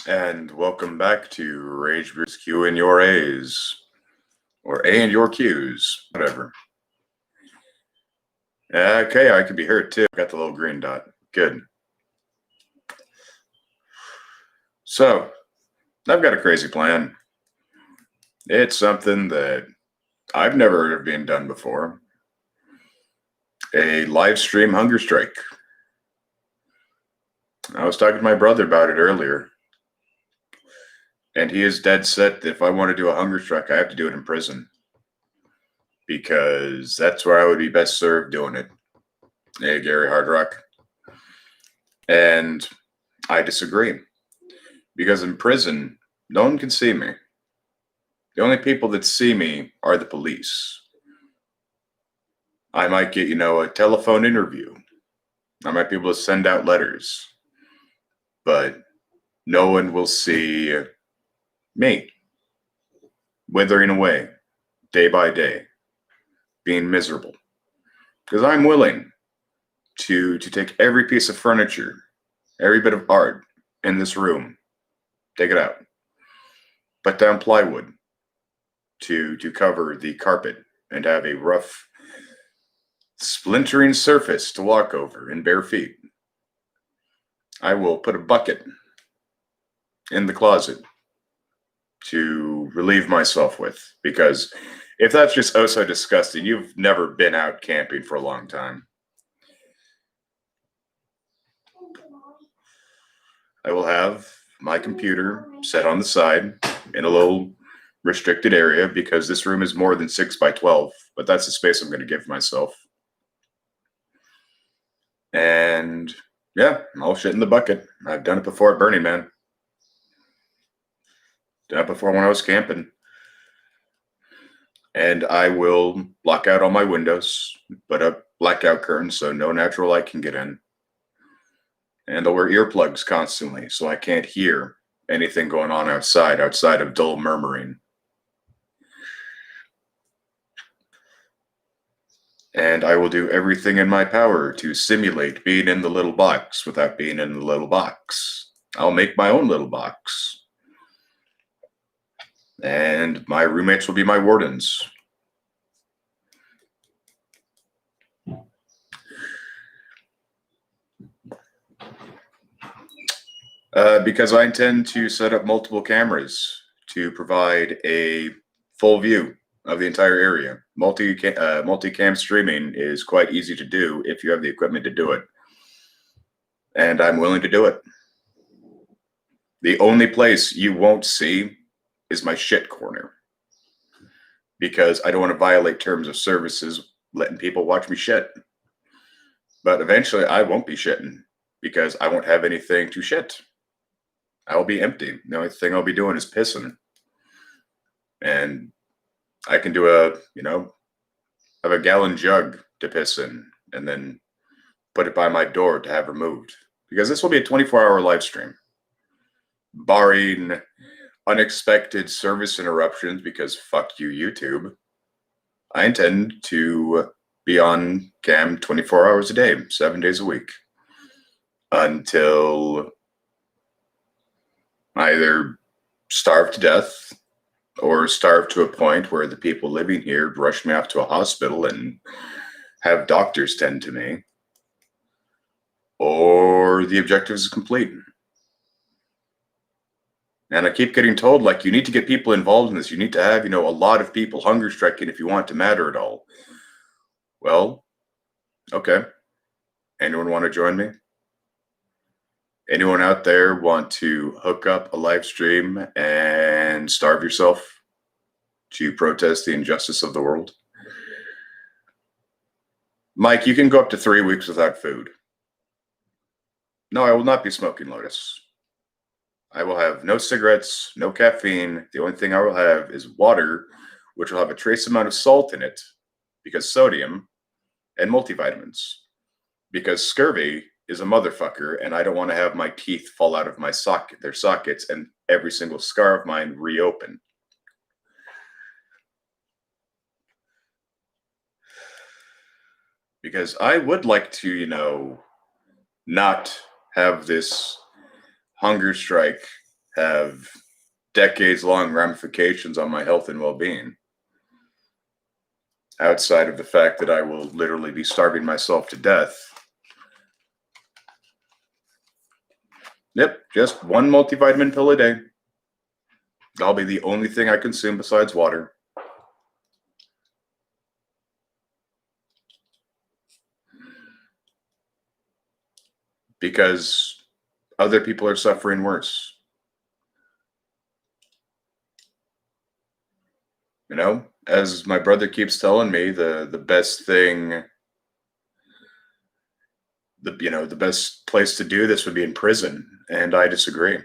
And welcome back to Ragebrew's Q and Your A's. Or A and Your Q's. Whatever. Okay, I could be heard too. Got the little green dot. Good. So, I've got a crazy plan. It's something that I've never heard of being done before. A live stream hunger strike. I was talking to my brother about it earlier. And he is dead set that if I want to do a hunger strike, I have to do it in prison. Because that's where I would be best served doing it. Hey, Gary Hardrock. And I disagree. Because in prison, no one can see me. The only people that see me are the police. I might get, a telephone interview. I might be able to send out letters. But no one will see me withering away day by day, being miserable. Because I'm willing to take every piece of furniture, every bit of art in this room, take it out, put down plywood to cover the carpet and have a rough, splintering surface to walk over in bare feet. I will put a bucket in the closet to relieve myself with, because if that's just oh so disgusting, you've never been out camping for a long time. I will have my computer set on the side in a little restricted area because this room is more than 6 by 12, but that's the space I'm going to give myself. And yeah, I'll shit in the bucket. I've done it before at Burning Man. Done it before when I was camping. And I will block out all my windows, put up blackout curtains so no natural light can get in. And I'll wear earplugs constantly so I can't hear anything going on outside of dull murmuring. And I will do everything in my power to simulate being in the little box without being in the little box. I'll make my own little box. And my roommates will be my wardens. Because I intend to set up multiple cameras to provide a full view of the entire area. Multicam streaming is quite easy to do if you have the equipment to do it. And I'm willing to do it. The only place you won't see is my shit corner. Because I don't want to violate terms of services letting people watch me shit. But eventually I won't be shitting because I won't have anything to shit. I will be empty. The only thing I'll be doing is pissing. And I can do have a gallon jug to piss in and then put it by my door to have removed. Because this will be a 24-hour live stream. Barring unexpected service interruptions, because fuck you, YouTube. I intend to be on cam 24 hours a day, 7 days a week. Until I either starve to death or starve to a point where the people living here rush me off to a hospital and have doctors tend to me, or the objective is complete. And I keep getting told, you need to get people involved in this. You need to have, a lot of people hunger striking if you want it to matter at all. Well, okay. Anyone want to join me? Anyone out there want to hook up a live stream and starve yourself to protest the injustice of the world? Mike, you can go up to 3 weeks without food. No, I will not be smoking Lotus. I will have no cigarettes, no caffeine. The only thing I will have is water, which will have a trace amount of salt in it, because sodium, and multivitamins, because scurvy is a motherfucker, and I don't want to have my teeth fall out of their sockets and every single scar of mine reopen. Because I would like to, not have this hunger strike have decades-long ramifications on my health and well-being, outside of the fact that I will literally be starving myself to death. Yep, just one multivitamin pill a day. That'll be the only thing I consume besides water. Because other people are suffering worse. You know, as my brother keeps telling me, the best thing, the best place to do this would be in prison, and I disagree.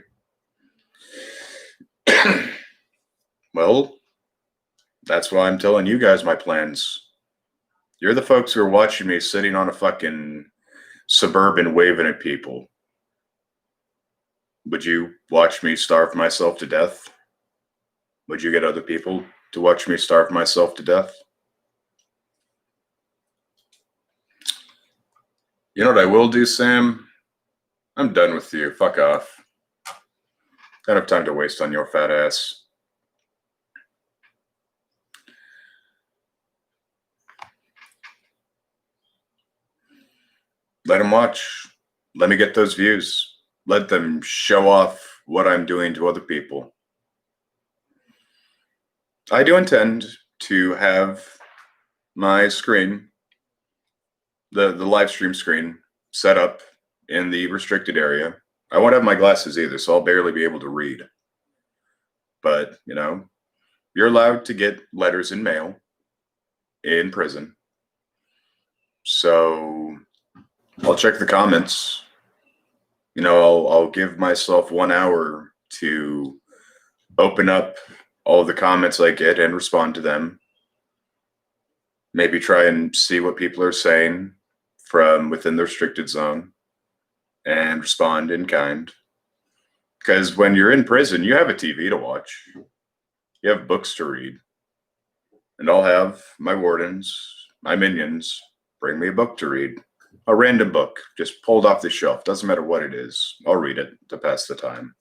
Well, that's why I'm telling you guys my plans. You're the folks who are watching me sitting on a fucking Suburban waving at people. Would you watch me starve myself to death? Would you get other people to watch me starve myself to death? You know what I will do, Sam? I'm done with you. Fuck off. Don't have time to waste on your fat ass. Let them watch. Let me get those views. Let them show off what I'm doing to other people. I do intend to have my screen, the live stream screen, set up in the restricted area. I won't have my glasses either, so I'll barely be able to read. But, you're allowed to get letters in mail in prison. So I'll check the comments. I'll give myself 1 hour to open up all the comments I get and respond to them. Maybe try and see what people are saying from within the restricted zone and respond in kind. Because when you're in prison, you have a TV to watch. You have books to read. And I'll have my wardens, my minions, bring me a book to read. A random book, just pulled off the shelf. Doesn't matter what it is. I'll read it to pass the time.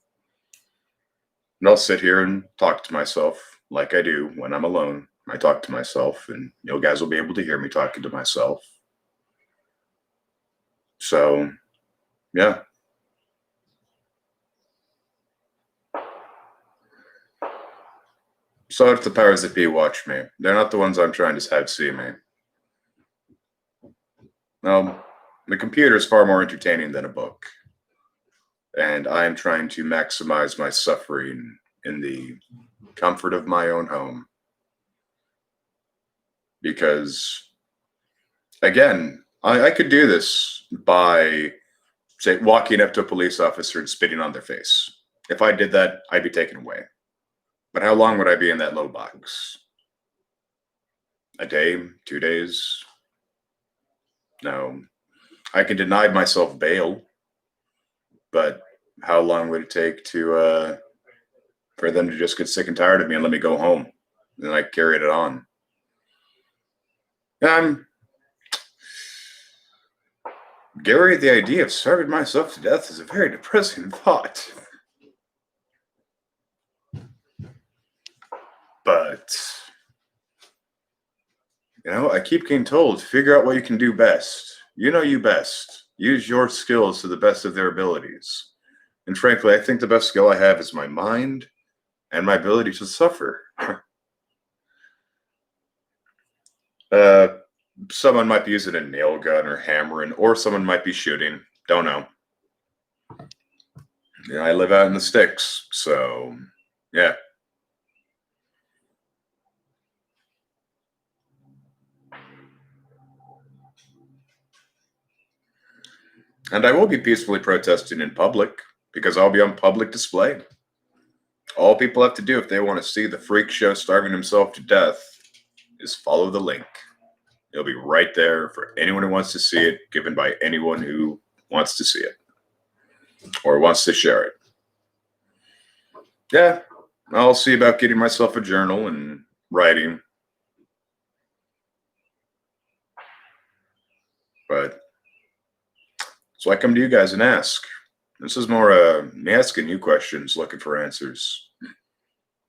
And I'll sit here and talk to myself like I do when I'm alone. I talk to myself, and you guys will be able to hear me talking to myself. So, yeah. So if the powers that be watch me, they're not the ones I'm trying to have see me. Well, the computer is far more entertaining than a book. And I am trying to maximize my suffering in the comfort of my own home. Because, again, I could do this by, say, walking up to a police officer and spitting on their face. If I did that, I'd be taken away. But how long would I be in that low box? A day? 2 days? No. I can deny myself bail, but how long would it take to for them to just get sick and tired of me and let me go home? And then I carried it on. Gary, the idea of starving myself to death is a very depressing thought. But, I keep getting told, figure out what you can do best. You know you best. Use your skills to the best of their abilities. And frankly, I think the best skill I have is my mind and my ability to suffer. Someone might be using a nail gun or hammering, or someone might be shooting. Don't know. I live out in the sticks, so yeah. And I will be peacefully protesting in public because I'll be on public display. All people have to do if they want to see the freak show starving himself to death is follow the link. It'll be right there for anyone who wants to see it, given by anyone who wants to see it or wants to share it. Yeah, I'll see about getting myself a journal and writing. But so I come to you guys and ask, This is more me asking you questions, looking for answers.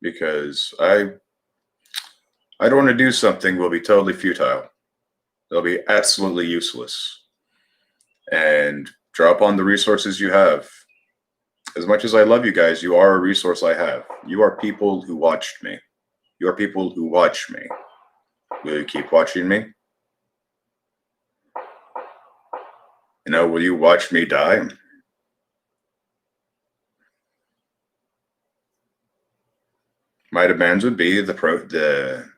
Because I don't want to do something will be totally futile. They'll be absolutely useless. And draw upon the resources you have. As much as I love you guys, you are a resource I have. You are people who watched me. You are people who watch me. Will you keep watching me? Will you watch me die? My demands would be the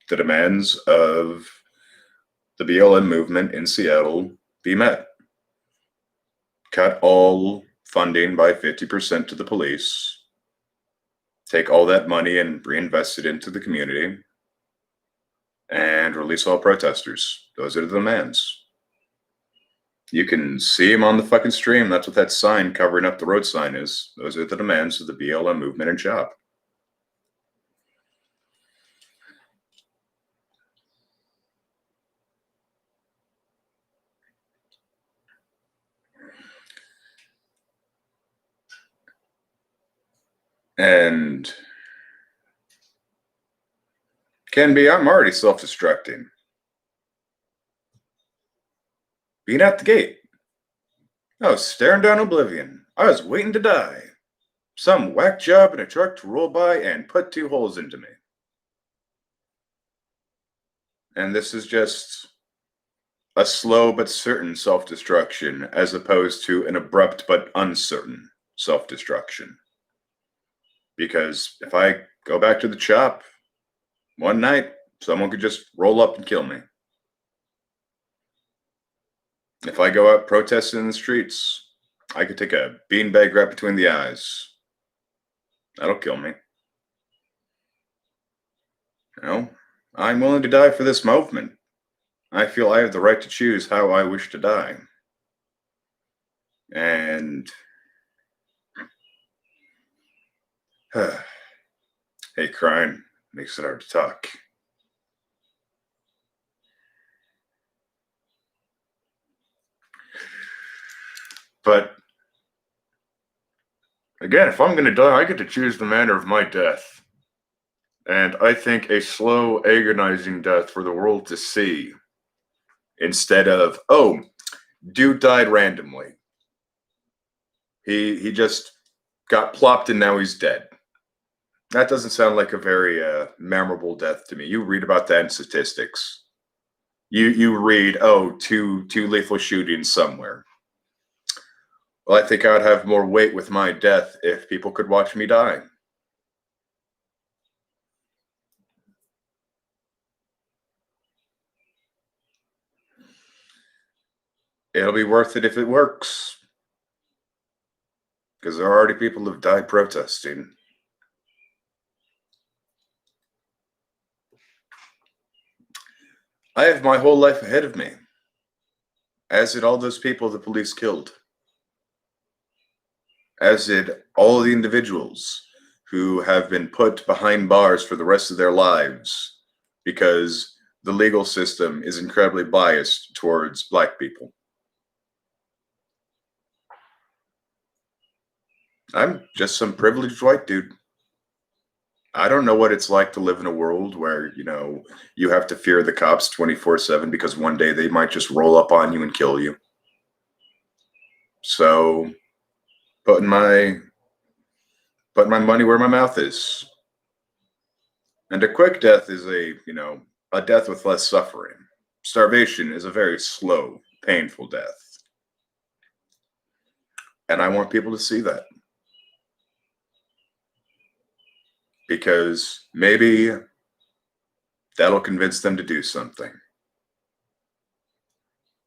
demands of the BLM movement in Seattle be met. Cut all funding by 50% to the police. Take all that money and reinvest it into the community. And release all protesters. Those are the demands. You can see them on the fucking stream. That's what that sign covering up the road sign is. Those are the demands of the BLM movement and shop. And can be, I'm already self-destructing. Being at the gate. I was staring down oblivion. I was waiting to die. Some whack job in a truck to roll by and put 2 holes into me. And this is just a slow but certain self-destruction as opposed to an abrupt but uncertain self-destruction. Because if I go back to the shop one night, someone could just roll up and kill me. If I go out protesting in the streets, I could take a beanbag right between the eyes. That'll kill me. I'm willing to die for this movement. I feel I have the right to choose how I wish to die. And hey, crime makes it hard to talk. But again, if I'm going to die, I get to choose the manner of my death. And I think a slow, agonizing death for the world to see, instead of, oh, dude died randomly. He just got plopped and now he's dead. That doesn't sound like a very memorable death to me. You read about that in statistics. You read, two lethal shootings somewhere. Well, I think I would have more weight with my death if people could watch me die. It'll be worth it if it works. Because there are already people who've died protesting. I have my whole life ahead of me. As did all those people the police killed. As did all the individuals who have been put behind bars for the rest of their lives because the legal system is incredibly biased towards black people. I'm just some privileged white dude. I don't know what it's like to live in a world where, you have to fear the cops 24/7 because one day they might just roll up on you and kill you. So, putting my money where my mouth is. And a quick death is a death with less suffering. Starvation is a very slow, painful death. And I want people to see that. Because maybe that'll convince them to do something.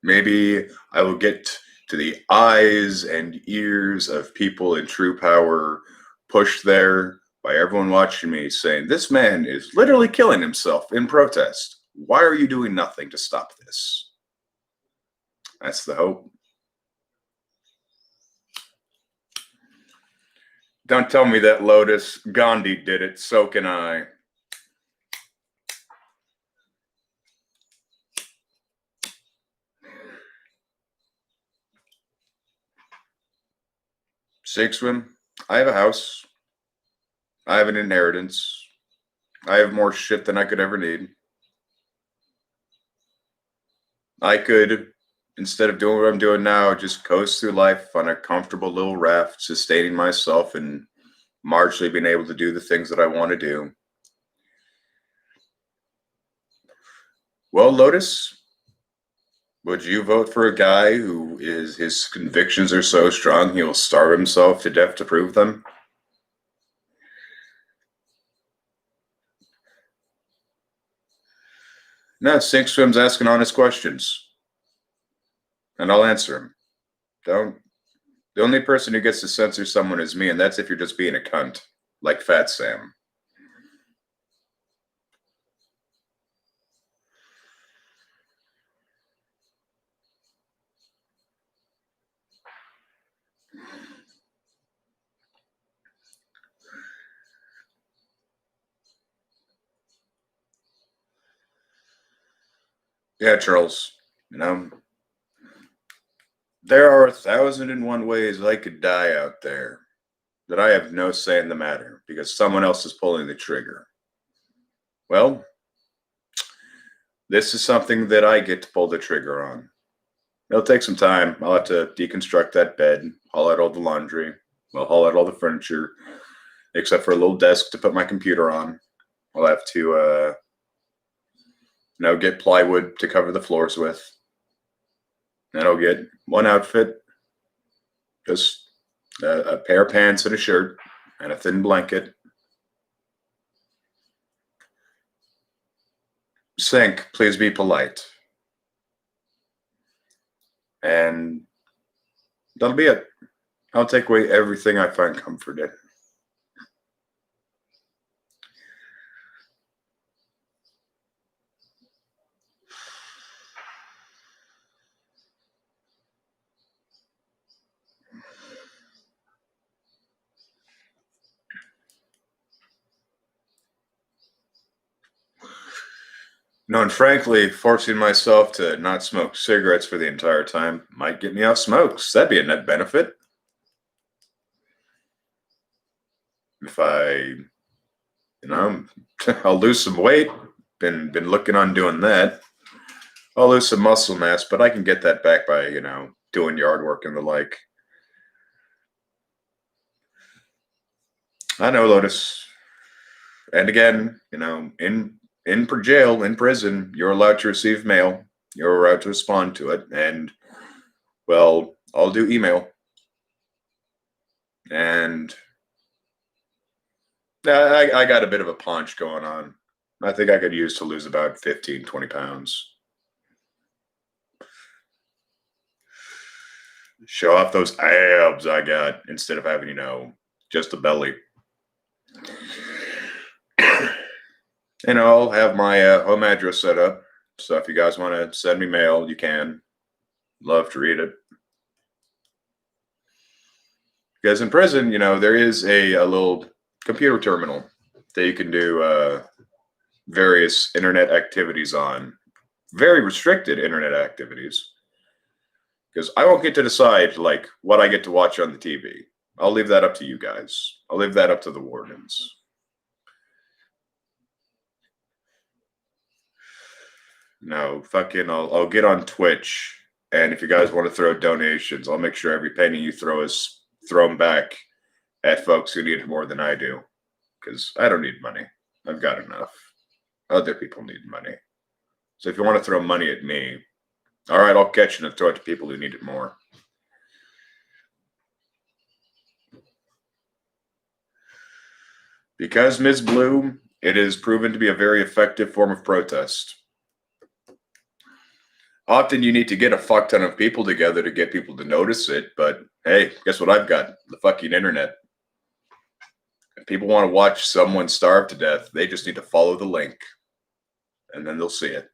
Maybe I will get to the eyes and ears of people in true power, pushed there by everyone watching me, saying, this man is literally killing himself in protest. Why are you doing nothing to stop this? That's the hope. Don't tell me that, Lotus. Gandhi did it, so can I. Sink swim. I have a house. I have an inheritance. I have more shit than I could ever need. I could, instead of doing what I'm doing now, just coast through life on a comfortable little raft, sustaining myself and marginally being able to do the things that I want to do. Well, Lotus, would you vote for a guy who is his convictions are so strong he'll starve himself to death to prove them? No, Sink Swim's asking honest questions, and I'll answer them. Don't. The only person who gets to censor someone is me, and that's if you're just being a cunt, like Fat Sam. Yeah, Charles. You know, there are 1,001 ways I could die out there that I have no say in the matter because someone else is pulling the trigger. Well, this is something that I get to pull the trigger on. It'll take some time. I'll have to deconstruct that bed, haul out all the laundry, I'll haul out all the furniture, except for a little desk to put my computer on. I'll have to, get plywood to cover the floors with. Then I'll get one outfit, just a pair of pants and a shirt and a thin blanket. Sink, please be polite. And that'll be it. I'll take away everything I find comfort in. No, and frankly, forcing myself to not smoke cigarettes for the entire time might get me off smokes. That'd be a net benefit. If I'll lose some weight. Been looking on doing that. I'll lose some muscle mass, but I can get that back by, doing yard work and the like. I know, Lotus. And again, in jail, in prison, you're allowed to receive mail. You're allowed to respond to it, and well, I'll do email. And I got a bit of a paunch going on. I think I could use to lose about 15, 20 pounds. Show off those abs I got instead of having, just a belly. And I'll have my home address set up. So if you guys want to send me mail, you can. Love to read it. Because in prison, there is a little computer terminal that you can do various internet activities on. Very restricted internet activities. Because I won't get to decide, like, what I get to watch on the TV. I'll leave that up to you guys. I'll leave that up to the wardens. No, I'll get on Twitch, and if you guys want to throw donations, I'll make sure every penny you throw is thrown back at folks who need it more than I do. Because I don't need money. I've got enough. Other people need money. So if you want to throw money at me, all right, I'll catch it and throw it to people who need it more. Because Ms. Blue, it is proven to be a very effective form of protest. Often you need to get a fuck ton of people together to get people to notice it, but hey, guess what I've got? The fucking internet. If people want to watch someone starve to death, they just need to follow the link, and then they'll see it.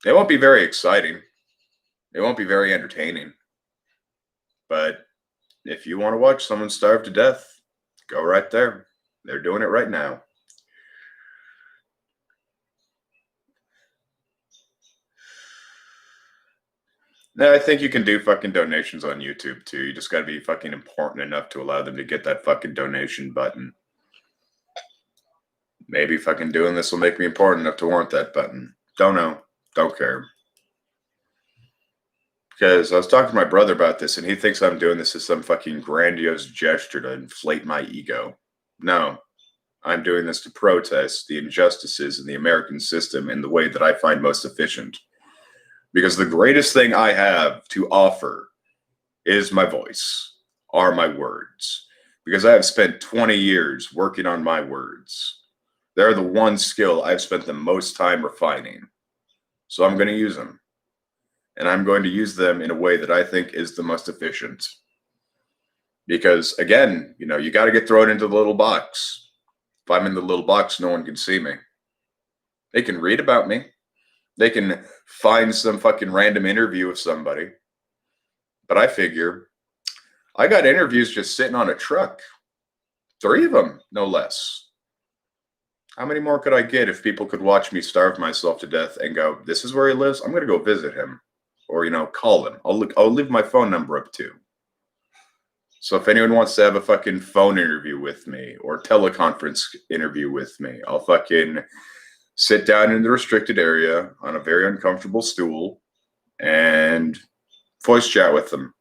It won't be very exciting. It won't be very entertaining. But if you want to watch someone starve to death, go right there. They're doing it right now. No, I think you can do fucking donations on YouTube too. You just got to be fucking important enough to allow them to get that fucking donation button. Maybe fucking doing this will make me important enough to warrant that button. Don't know. Don't care. Because I was talking to my brother about this, and he thinks I'm doing this as some fucking grandiose gesture to inflate my ego. No, I'm doing this to protest the injustices in the American system in the way that I find most efficient. Because the greatest thing I have to offer is my voice, are my words. Because I have spent 20 years working on my words. They're the one skill I've spent the most time refining. So I'm going to use them. And I'm going to use them in a way that I think is the most efficient. Because again, you got to get thrown into the little box. If I'm in the little box, no one can see me. They can read about me. They can find some fucking random interview with somebody. But I figure I got interviews just sitting on a truck. 3 of them, no less. How many more could I get if people could watch me starve myself to death and go, this is where he lives? I'm going to go visit him. Or, call him. I'll leave my phone number up too. So if anyone wants to have a fucking phone interview with me or teleconference interview with me, I'll fucking sit down in the restricted area on a very uncomfortable stool and voice chat with them.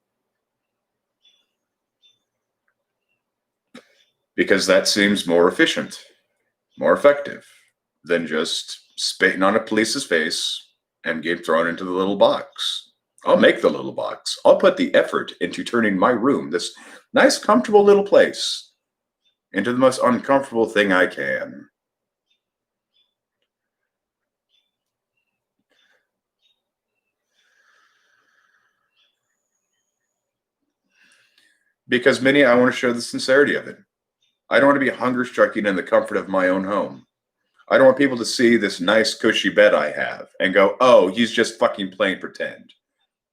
Because that seems more efficient, more effective than just spitting on a police's face and getting thrown into the little box. I'll make the little box. I'll put the effort into turning my room, this nice, comfortable little place, into the most uncomfortable thing I can. Because, Minnie, I want to show the sincerity of it. I don't want to be hunger striking in the comfort of my own home. I don't want people to see this nice, cushy bed I have and go, oh, he's just fucking playing pretend.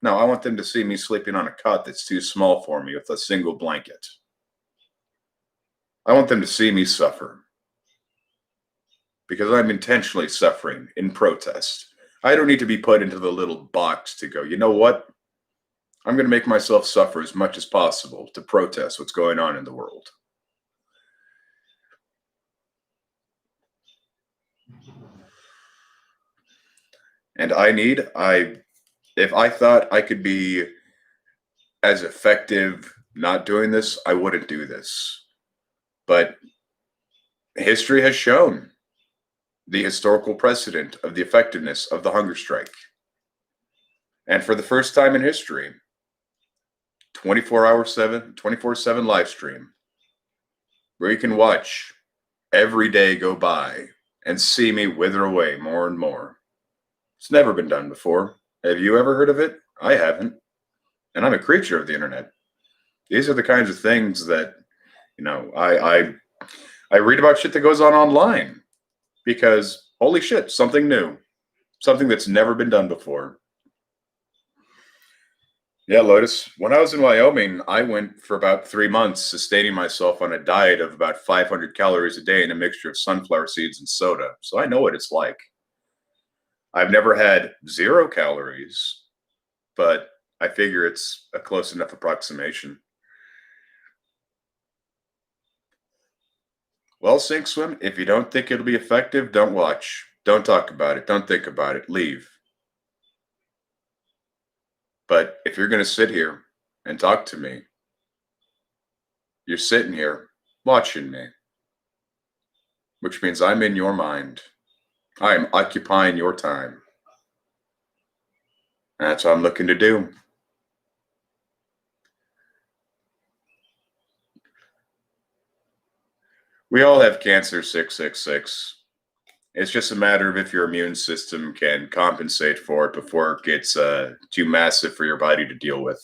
No, I want them to see me sleeping on a cot that's too small for me with a single blanket. I want them to see me suffer. Because I'm intentionally suffering in protest. I don't need to be put into the little box to go, you know what? I'm going to make myself suffer as much as possible to protest what's going on in the world. And if I thought I could be as effective not doing this, I wouldn't do this. But history has shown the historical precedent of the effectiveness of the hunger strike. And for the first time in history, 24/7 live stream, where you can watch every day go by and see me wither away more and more. It's never been done before. Have you ever heard of it? I haven't. And I'm a creature of the internet. These are the kinds of things that, I read about shit that goes on online because holy shit, something new, something that's never been done before. Yeah, Lotus. When I was in Wyoming, I went for about 3 months sustaining myself on a diet of about 500 calories a day and a mixture of sunflower seeds and soda. So I know what it's like. I've never had 0 calories, but I figure it's a close enough approximation. Well, Sink Swim, if you don't think it'll be effective, don't watch. Don't talk about it. Don't think about it. Leave. But if you're going to sit here and talk to me, you're sitting here watching me, which means I'm in your mind. I am occupying your time. And that's what I'm looking to do. We all have cancer 666. It's just a matter of if your immune system can compensate for it before it gets too massive for your body to deal with.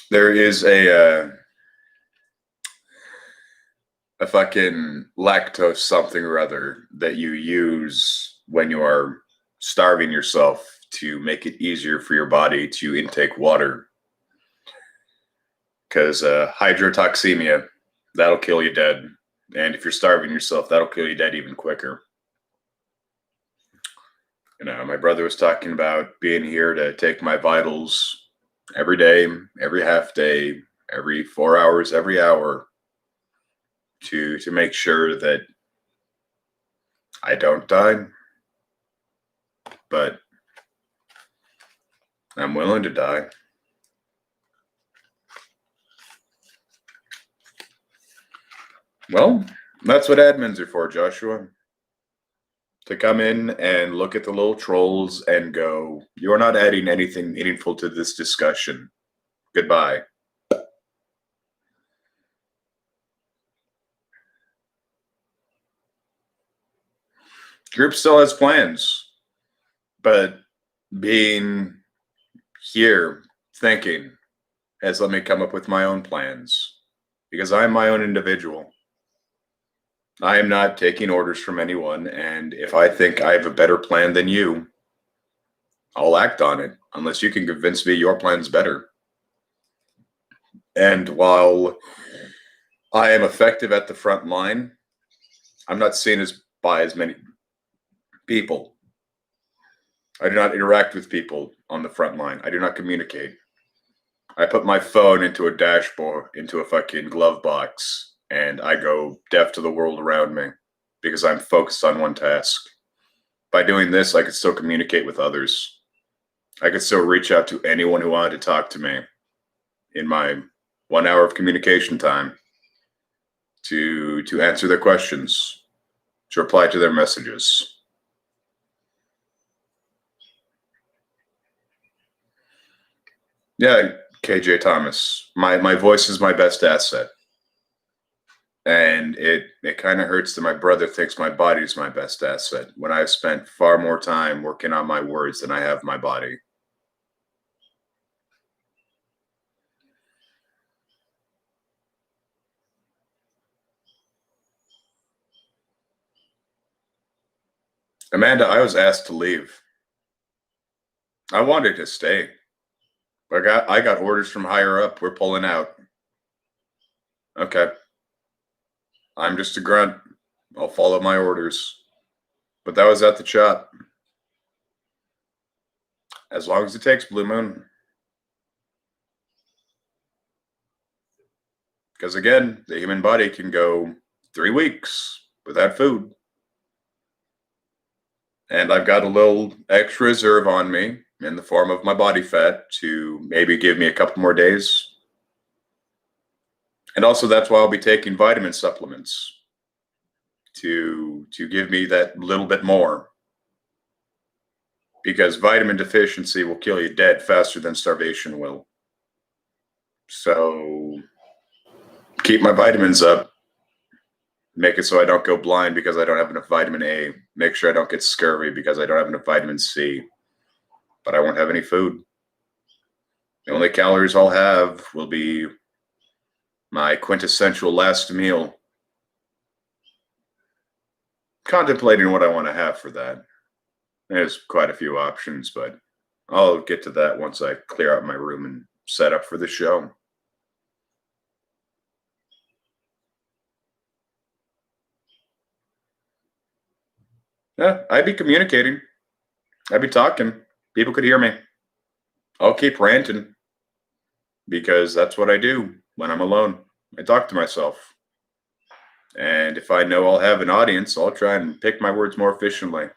There is a fucking lactose something or other that you use when you are starving yourself to make it easier for your body to intake water. Because hydrotoxemia, that'll kill you dead. And if you're starving yourself, that'll kill you dead even quicker. My brother was talking about being here to take my vitals every day, every half day, every 4 hours, every hour to make sure that I don't die. But I'm willing to die. Well, that's what admins are for, Joshua. To come in and look at the little trolls and go, you're not adding anything meaningful to this discussion. Goodbye. Group still has plans, but being here thinking has let me come up with my own plans because I'm my own individual. I am not taking orders from anyone, and if I think I have a better plan than you, I'll act on it unless you can convince me your plan's better. And while I am effective at the front line, I'm not seen as by as many people. I do not interact with people on the front line. I do not communicate. I put my phone into a dashboard, into a fucking glove box, and I go deaf to the world around me because I'm focused on one task. By doing this, I could still communicate with others. I could still reach out to anyone who wanted to talk to me in my 1 hour of communication time to answer their questions, to reply to their messages. Yeah, KJ Thomas. My voice is my best asset. And it kind of hurts that my brother thinks my body is my best asset when I've spent far more time working on my words than I have my body. Amanda, I was asked to leave. I wanted to stay. I got orders from higher up. We're pulling out. Okay. I'm just a grunt. I'll follow my orders. But that was at the chop. As long as it takes, Blue Moon. Because again, the human body can go 3 weeks without food. And I've got a little extra reserve on me in the form of my body fat to maybe give me a couple more days. And also that's why I'll be taking vitamin supplements to give me that little bit more. Because vitamin deficiency will kill you dead faster than starvation will. So keep my vitamins up. Make it so I don't go blind because I don't have enough vitamin A. Make sure I don't get scurvy because I don't have enough vitamin C. But I won't have any food. The only calories I'll have will be my quintessential last meal. Contemplating what I want to have for that. There's quite a few options, but I'll get to that once I clear out my room and set up for the show. Yeah, I'd be communicating. I'd be talking. People could hear me. I'll keep ranting because that's what I do when I'm alone. I talk to myself. And if I know I'll have an audience, I'll try and pick my words more efficiently.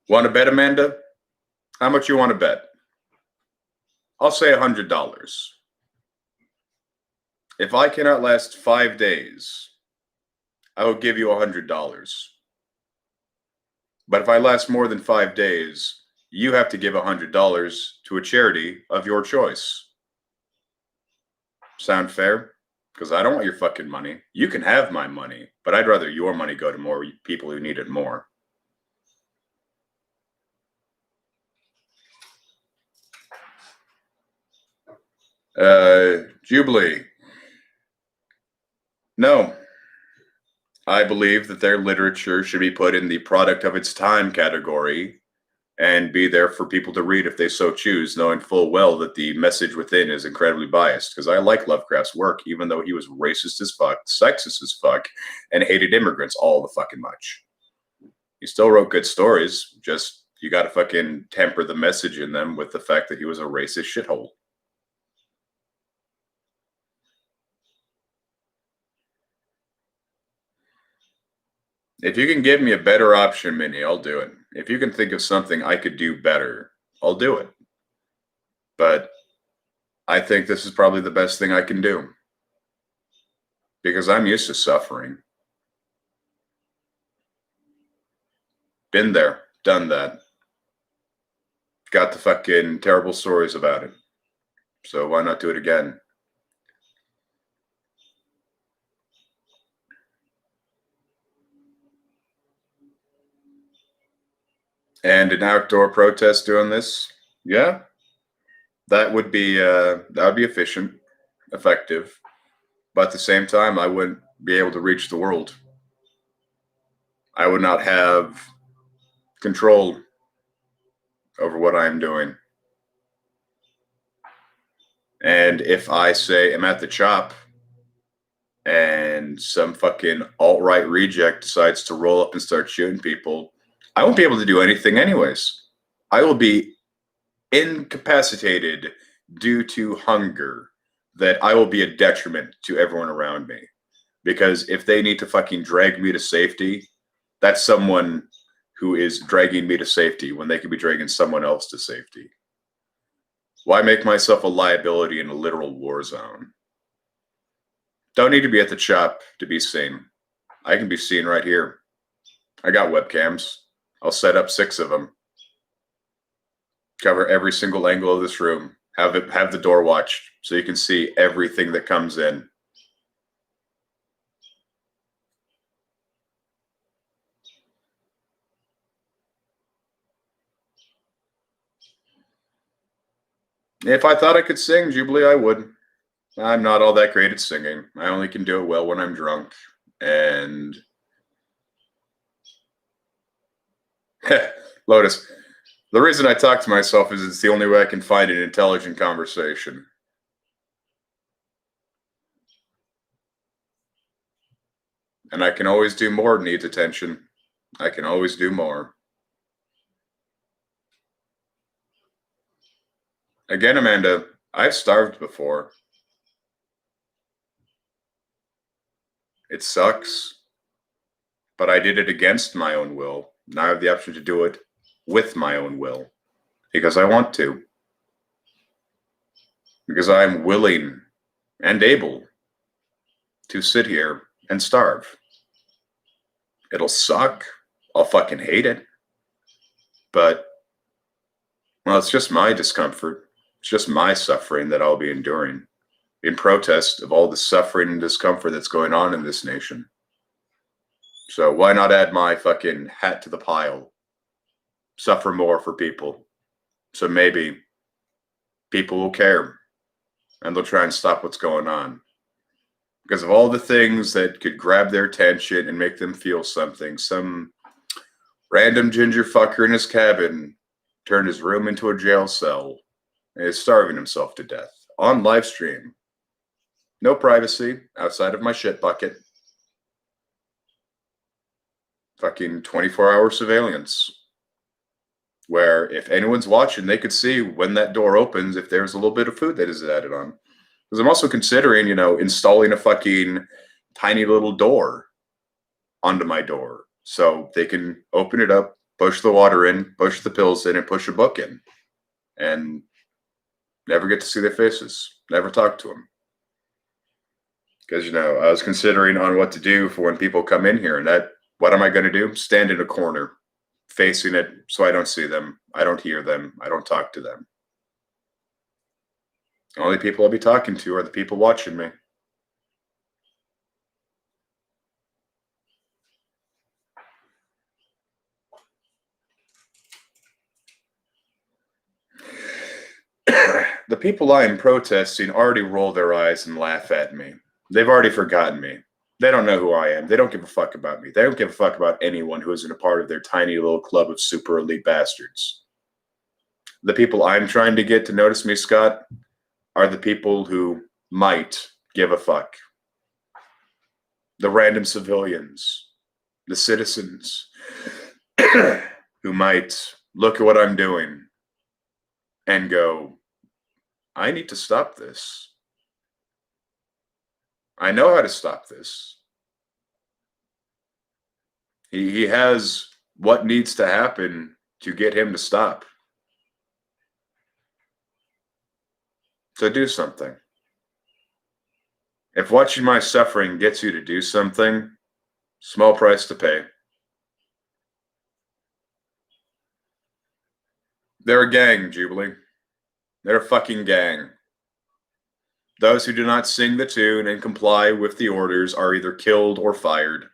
Want to bet, Amanda? How much you want to bet? I'll say $100. If I cannot last 5 days, I will give you $100. But if I last more than 5 days, you have to give $100 to a charity of your choice. Sound fair? Because I don't want your fucking money. You can have my money, but I'd rather your money go to more people who need it more. Jubilee. No. I believe that their literature should be put in the product of its time category and be there for people to read if they so choose, knowing full well that the message within is incredibly biased. Because I like Lovecraft's work, even though he was racist as fuck, sexist as fuck, and hated immigrants all the fucking much. He still wrote good stories, just you gotta fucking temper the message in them with the fact that he was a racist shithole. If you can give me a better option, Minnie, I'll do it. If you can think of something I could do better, I'll do it. But I think this is probably the best thing I can do. Because I'm used to suffering. Been there, done that. Got the fucking terrible stories about it. So why not do it again? And an outdoor protest doing this, yeah, that would be efficient, effective, but at the same time, I wouldn't be able to reach the world. I would not have control over what I am doing. And if I say I'm at the chop and some fucking alt-right reject decides to roll up and start shooting people, I won't be able to do anything anyways. I will be incapacitated due to hunger, that I will be a detriment to everyone around me. Because if they need to fucking drag me to safety, that's someone who is dragging me to safety when they could be dragging someone else to safety. Why make myself a liability in a literal war zone? Don't need to be at the chop to be seen. I can be seen right here. I got webcams. I'll set up 6 of them. Cover every single angle of this room. Have the door watched so you can see everything that comes in. If I thought I could sing, Jubilee, I would. I'm not all that great at singing. I only can do it well when I'm drunk. And Lotus, the reason I talk to myself is it's the only way I can find an intelligent conversation. And I can always do more needs attention. I can always do more. Again, Amanda, I've starved before. It sucks, but I did it against my own will. Now I have the option to do it with my own will because I want to. Because I'm willing and able to sit here and starve. It'll suck. I'll fucking hate it. But, well, it's just my discomfort. It's just my suffering that I'll be enduring in protest of all the suffering and discomfort that's going on in this nation. So why not add my fucking hat to the pile? Suffer more for people. So maybe people will care and they'll try and stop what's going on. Because of all the things that could grab their attention and make them feel something, some random ginger fucker in his cabin turned his room into a jail cell and is starving himself to death on live stream. No privacy outside of my shit bucket. Fucking 24-hour surveillance. Where if anyone's watching, they could see when that door opens if there's a little bit of food that is added on. Because I'm also considering, installing a fucking tiny little door onto my door so they can open it up, push the water in, push the pills in, and push a book in. And never get to see their faces. Never talk to them. Because, I was considering on what to do for when people come in here. And what am I going to do? Stand in a corner, facing it so I don't see them. I don't hear them. I don't talk to them. The only people I'll be talking to are the people watching me. The people I am protesting already roll their eyes and laugh at me. They've already forgotten me. They don't know who I am. They don't give a fuck about me. They don't give a fuck about anyone who isn't a part of their tiny little club of super elite bastards. The people I'm trying to get to notice me, Scott, are the people who might give a fuck. The random civilians, the citizens who might look at what I'm doing and go, I need to stop this. I know how to stop this. He has what needs to happen to get him to stop. So do something. If watching my suffering gets you to do something, small price to pay. They're a gang, Jubilee. They're a fucking gang. Those who do not sing the tune and comply with the orders are either killed or fired.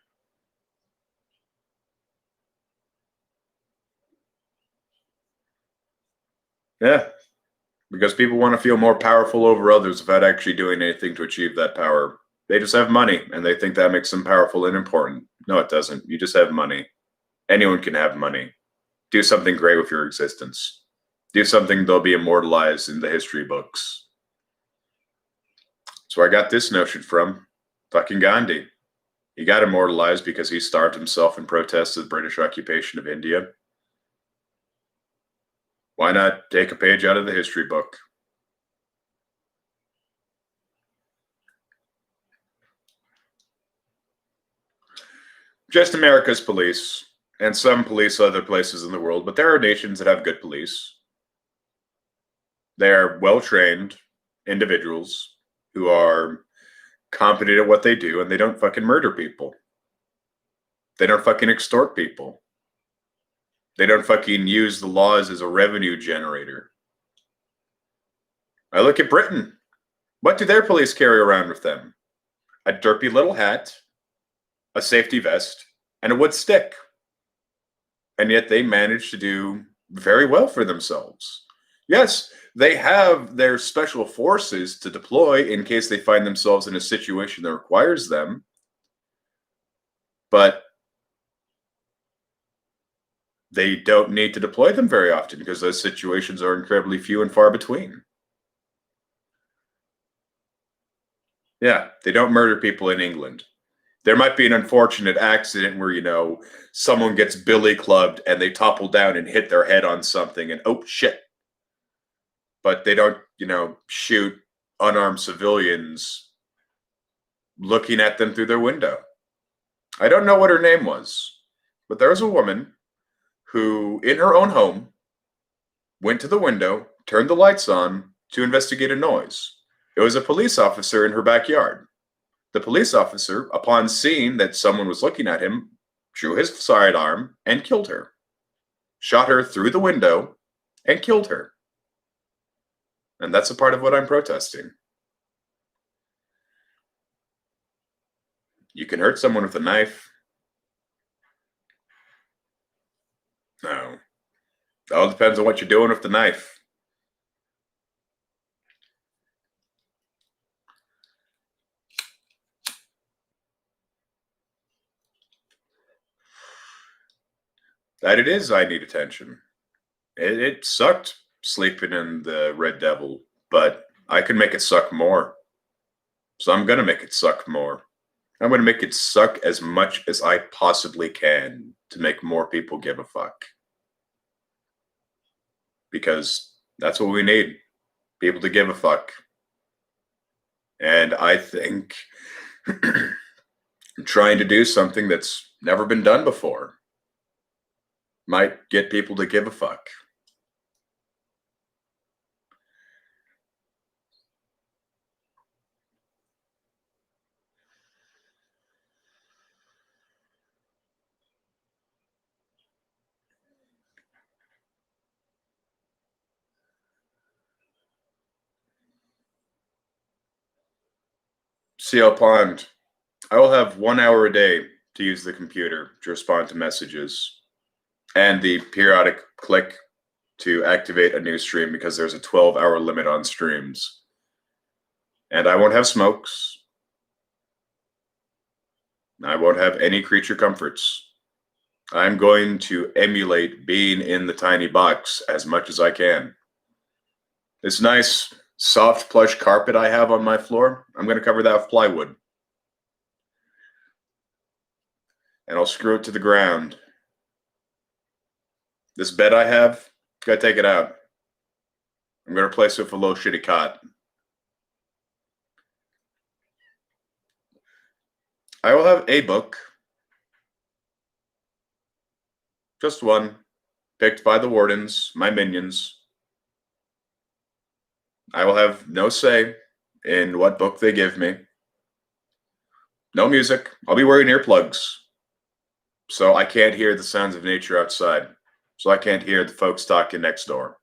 Yeah, because people want to feel more powerful over others without actually doing anything to achieve that power. They just have money, and they think that makes them powerful and important. No, it doesn't. You just have money. Anyone can have money. Do something great with your existence. Do something that'll be immortalized in the history books. That's where I got this notion from. Fucking Gandhi. He got immortalized because he starved himself in protest of the British occupation of India. Why not take a page out of the history book? Just America's police, and some police other places in the world, but there are nations that have good police. They're well-trained individuals who are competent at what they do, and they don't fucking murder people. They don't fucking extort people. They don't fucking use the laws as a revenue generator. I look at Britain. What do their police carry around with them? A derpy little hat, a safety vest, and a wood stick. And yet they manage to do very well for themselves. Yes, they have their special forces to deploy in case they find themselves in a situation that requires them. But they don't need to deploy them very often because those situations are incredibly few and far between. Yeah, they don't murder people in England. There might be an unfortunate accident where, someone gets billy clubbed and they topple down and hit their head on something and, oh, shit. But they don't, shoot unarmed civilians looking at them through their window. I don't know what her name was, but there was a woman who, in her own home, went to the window, turned the lights on to investigate a noise. It was a police officer in her backyard. The police officer, upon seeing that someone was looking at him, drew his sidearm and killed her. Shot her through the window and killed her. And that's a part of what I'm protesting. You can hurt someone with a knife. No. It all depends on what you're doing with the knife. That it is I Need Attention. It sucked sleeping in the Red Devil, but I can make it suck more. So I'm going to make it suck more. I'm going to make it suck as much as I possibly can to make more people give a fuck. Because that's what we need. People to give a fuck. And I think trying to do something that's never been done before might get people to give a fuck. Seal Pond. I will have 1 hour a day to use the computer to respond to messages and the periodic click to activate a new stream because there's a 12-hour limit on streams. And I won't have smokes. I won't have any creature comforts. I'm going to emulate being in the tiny box as much as I can. This nice, soft, plush carpet I have on my floor, I'm going to cover that with plywood. And I'll screw it to the ground. This bed I have, gotta take it out. I'm going to replace it with a little shitty cot. I will have a book. Just one. Picked by the wardens, my minions. I will have no say in what book they give me. No music. I'll be wearing earplugs. So I can't hear the sounds of nature outside. So I can't hear the folks talking next door.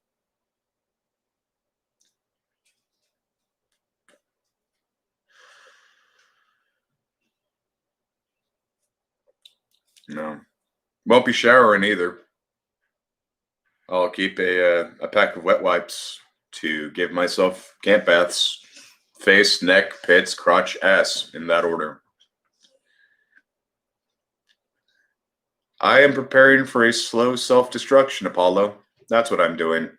No. Won't be showering either. I'll keep a pack of wet wipes to give myself camp baths. Face, neck, pits, crotch, ass, in that order. I am preparing for a slow self-destruction, Apollo. That's what I'm doing.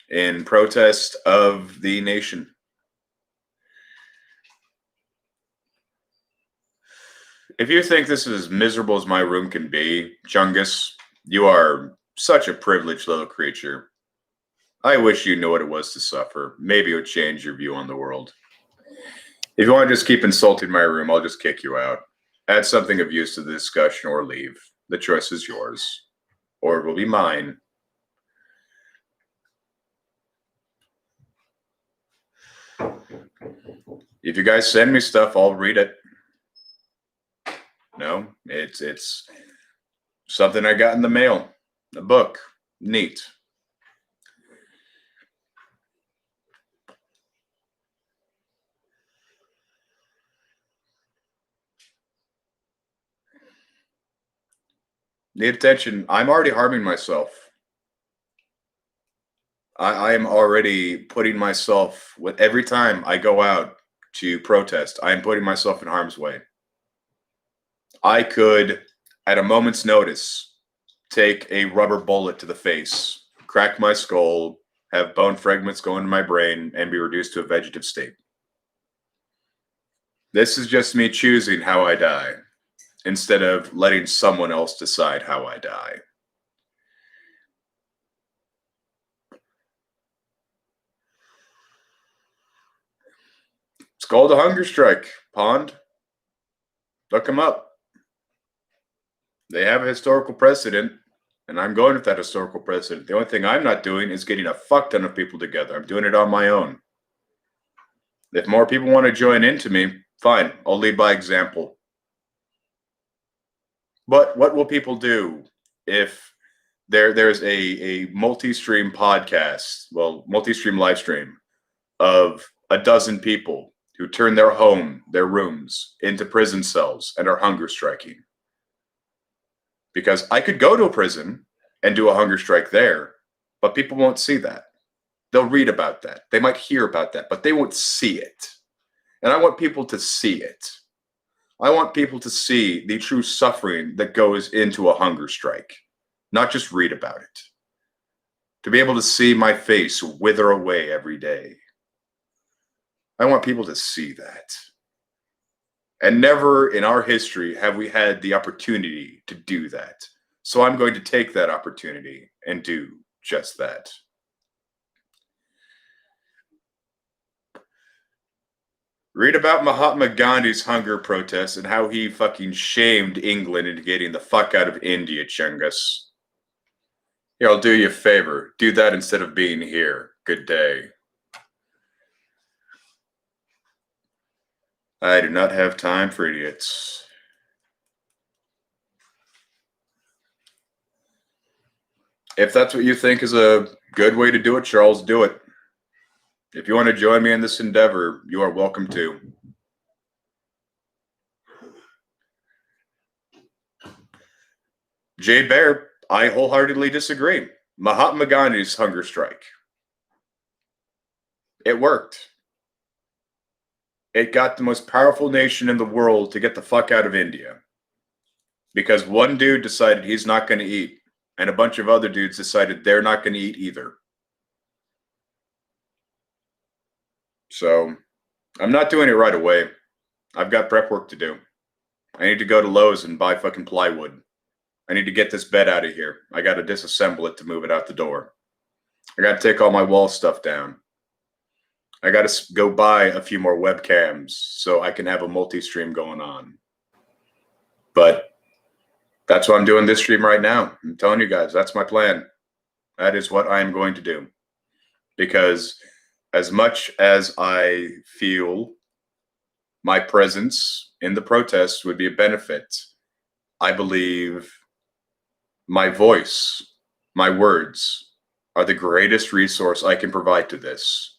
In protest of the nation. If you think this is as miserable as my room can be, Chungus, you are such a privileged little creature. I wish you knew what it was to suffer. Maybe it would change your view on the world. If you want to just keep insulting my room, I'll just kick you out. Add something of use to the discussion or leave. The choice is yours. Or it will be mine. If you guys send me stuff, I'll read it. No, it's something I got in the mail. A book. Neat. Need attention. I'm already harming myself. I am already putting myself, with every time I go out to protest, I am putting myself in harm's way. I could, at a moment's notice, take a rubber bullet to the face, crack my skull, have bone fragments go into my brain, and be reduced to a vegetative state. This is just me choosing how I die, instead of letting someone else decide how I die. It's called a hunger strike, Pond. Look them up. They have a historical precedent, and I'm going with that historical precedent. The only thing I'm not doing is getting a fuck ton of people together. I'm doing it on my own. If more people want to join into me, fine. I'll lead by example. But what will people do if there's a multi-stream podcast, well, multi-stream live stream of a dozen people who turn their home, their rooms, into prison cells and are hunger striking? Because I could go to a prison and do a hunger strike there, but people won't see that. They'll read about that. They might hear about that, but they won't see it. And I want people to see it. I want people to see the true suffering that goes into a hunger strike, not just read about it. To be able to see my face wither away every day. I want people to see that. And never in our history have we had the opportunity to do that. So I'm going to take that opportunity and do just that. Read about Mahatma Gandhi's hunger protests and how he fucking shamed England into getting the fuck out of India, Chungus. Here, I'll do you a favor. Do that instead of being here. Good day. I do not have time for idiots. If that's what you think is a good way to do it, Charles, do it. If you want to join me in this endeavor, you are welcome to. Jay Bear, I wholeheartedly disagree. Mahatma Gandhi's hunger strike. It worked. It got the most powerful nation in the world to get the fuck out of India. Because one dude decided he's not going to eat, and a bunch of other dudes decided they're not going to eat either. So I'm not doing it right away. I've got prep work to do. I need to go to Lowe's and buy fucking plywood. I need to get this bed out of here. I got to disassemble it to move it out the door. I got to take all my wall stuff down. I got to go buy a few more webcams so I can have a multi-stream going on. But that's what I'm doing this stream right now. I'm telling you guys, that's my plan. That is what I am going to do. Because as much as I feel my presence in the protests would be a benefit, I believe my voice, my words, are the greatest resource I can provide to this.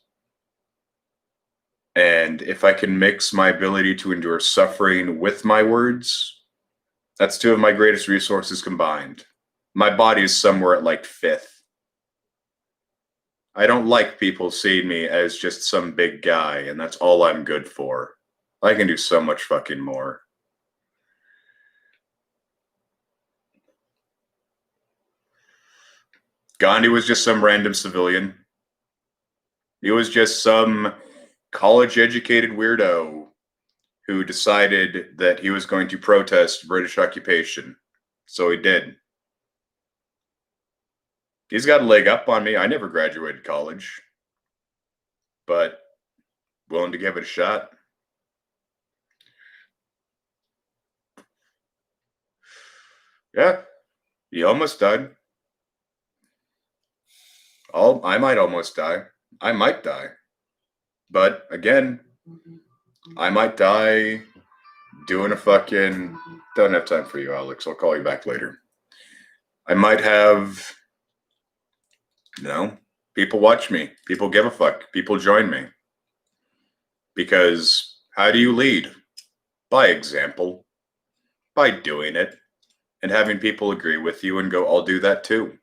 And if I can mix my ability to endure suffering with my words, that's two of my greatest resources combined. My body is somewhere at like 5th. I don't like people seeing me as just some big guy, and that's all I'm good for. I can do so much fucking more. Gandhi was just some random civilian. He was just some college-educated weirdo who decided that he was going to protest British occupation. So he did. He's got a leg up on me. I never graduated college, but willing to give it a shot. Yeah, he almost died. I might almost die. I might die. But again, I might die doing a fucking... Don't have time for you, Alex. I'll call you back later. I might have... people watch me. People give a fuck. People join me. Because how do you lead? By example. By doing it. And having people agree with you and go, I'll do that too.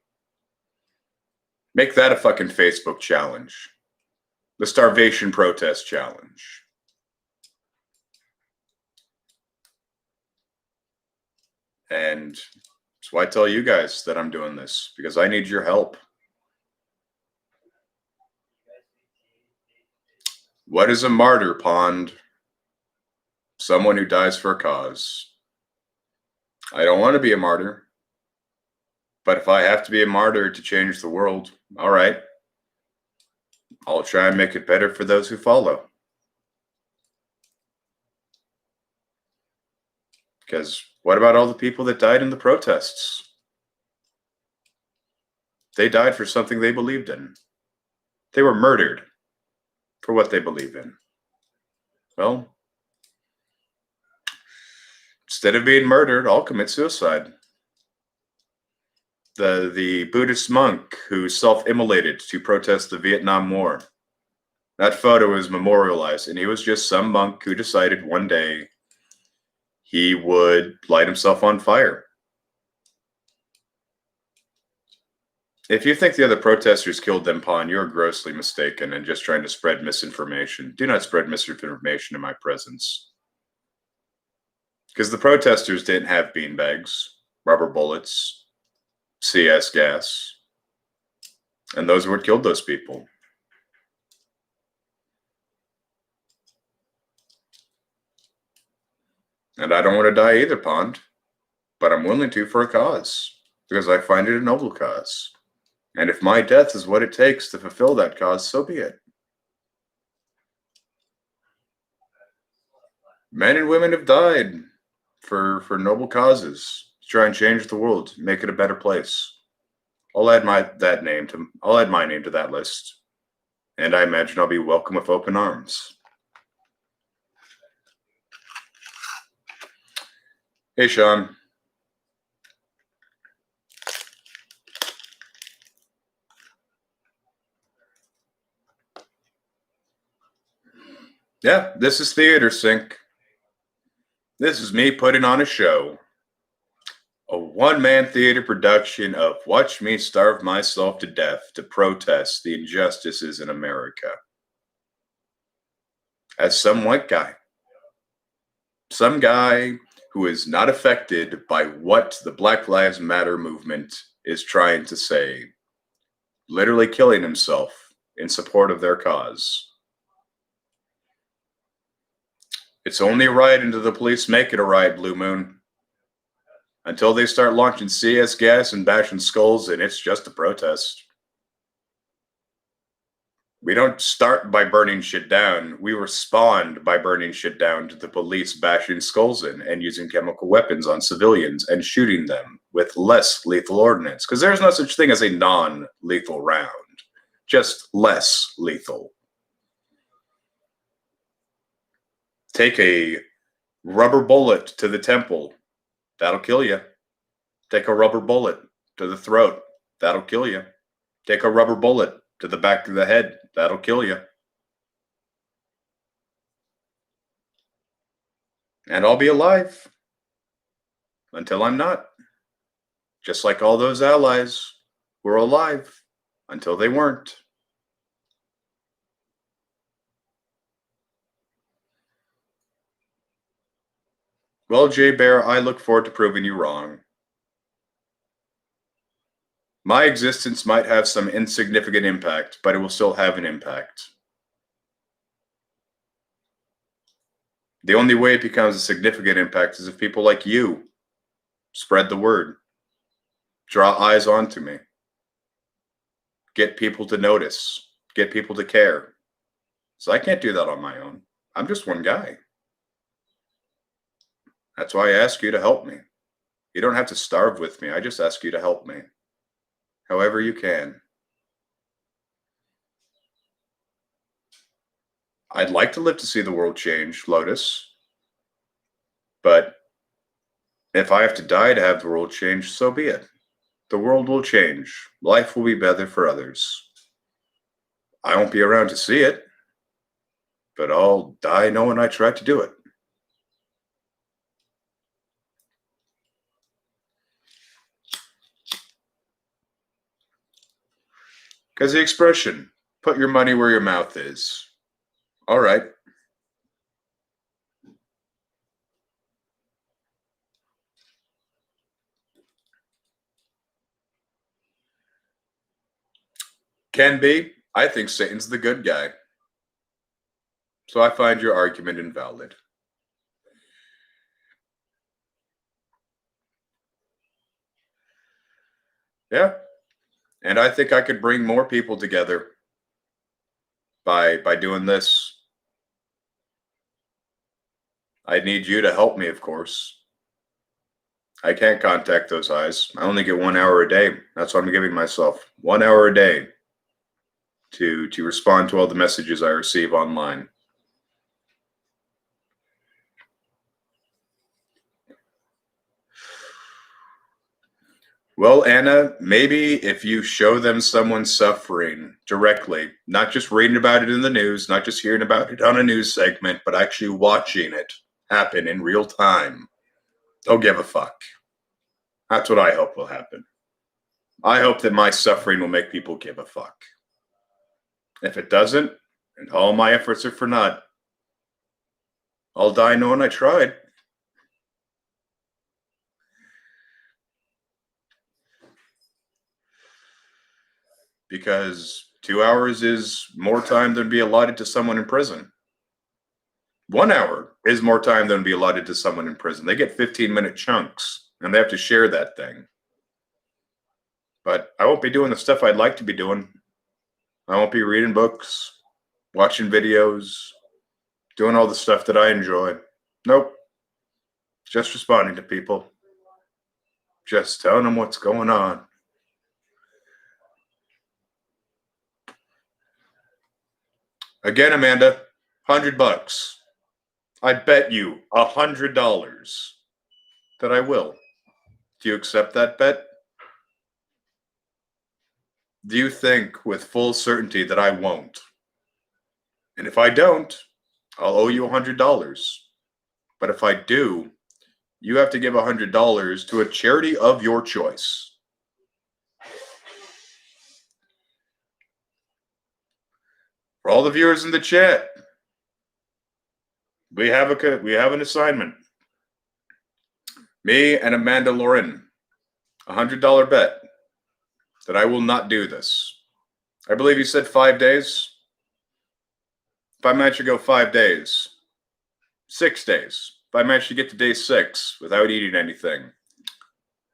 Make that a fucking Facebook challenge. The starvation protest challenge. And that's why I tell you guys that I'm doing this, because I need your help. What is a martyr, Pond? Someone who dies for a cause. I don't want to be a martyr. But if I have to be a martyr to change the world, all right. I'll try and make it better for those who follow. Because what about all the people that died in the protests? They died for something they believed in. They were murdered for what they believe in. Well, instead of being murdered, I'll commit suicide. The Buddhist monk who self-immolated to protest the Vietnam War. That photo is memorialized, and he was just some monk who decided one day he would light himself on fire. If you think the other protesters killed them, Pawn, you're grossly mistaken and just trying to spread misinformation. Do not spread misinformation in my presence. Because the protesters didn't have beanbags, rubber bullets, CS gas, and those are what killed those people. And I don't want to die either, Pond, but I'm willing to for a cause, because I find it a noble cause. And if my death is what it takes to fulfill that cause, so be it. Men and women have died for noble causes to try and change the world, make it a better place. I'll add my name to that list, and I imagine I'll be welcome with open arms. Hey, Sean. Yeah, this is Theater Sync. This is me putting on a show. A one-man theater production of Watch Me Starve Myself to Death to protest the injustices in America. As some white guy. Some guy who is not affected by what the Black Lives Matter movement is trying to say. Literally killing himself in support of their cause. It's only right until the police make it a riot, Blue Moon. Until they start launching CS gas and bashing skulls, and it's just a protest. We don't start by burning shit down. We respond by burning shit down to the police bashing skulls in and using chemical weapons on civilians and shooting them with less lethal ordnance. Because there's no such thing as a non-lethal round, just less lethal. Take a rubber bullet to the temple, that'll kill you. Take a rubber bullet to the throat, that'll kill you. Take a rubber bullet to the back of the head, that'll kill you. And I'll be alive until I'm not. Just like all those allies were alive until they weren't. Well, Jay Bear, I look forward to proving you wrong. My existence might have some insignificant impact, but it will still have an impact. The only way it becomes a significant impact is if people like you spread the word, draw eyes onto me, get people to notice, get people to care. So I can't do that on my own. I'm just one guy. That's why I ask you to help me. You don't have to starve with me. I just ask you to help me. However you can. I'd like to live to see the world change, Lotus. But if I have to die to have the world change, so be it. The world will change. Life will be better for others. I won't be around to see it, but I'll die knowing I tried to do it. Because the expression, put your money where your mouth is. All right. Can be. I think Satan's the good guy. So I find your argument invalid. Yeah. And I think I could bring more people together by doing this. I need you to help me, of course. I can't contact those eyes. I only get 1 hour a day. That's what I'm giving myself. 1 hour a day to respond to all the messages I receive online. Well, Anna, maybe if you show them someone suffering directly, not just reading about it in the news, not just hearing about it on a news segment, but actually watching it happen in real time, they'll give a fuck. That's what I hope will happen. I hope that my suffering will make people give a fuck. If it doesn't, and all my efforts are for naught, I'll die knowing I tried. Because 2 hours is more time than be allotted to someone in prison. 1 hour is more time than be allotted to someone in prison. They get 15-minute chunks, and they have to share that thing. But I won't be doing the stuff I'd like to be doing. I won't be reading books, watching videos, doing all the stuff that I enjoy. Nope. Just responding to people. Just telling them what's going on. Again, Amanda, $100. I bet you $100 that I will. Do you accept that bet? Do you think with full certainty that I won't? And if I don't, I'll owe you $100. But if I do, you have to give $100 to a charity of your choice. For all the viewers in the chat, we have an assignment. Me and Amanda Lauren, $100 bet that I will not do this. I believe you said 5 days. If I manage to go 5 days, 6 days. If I manage to get to day 6 without eating anything,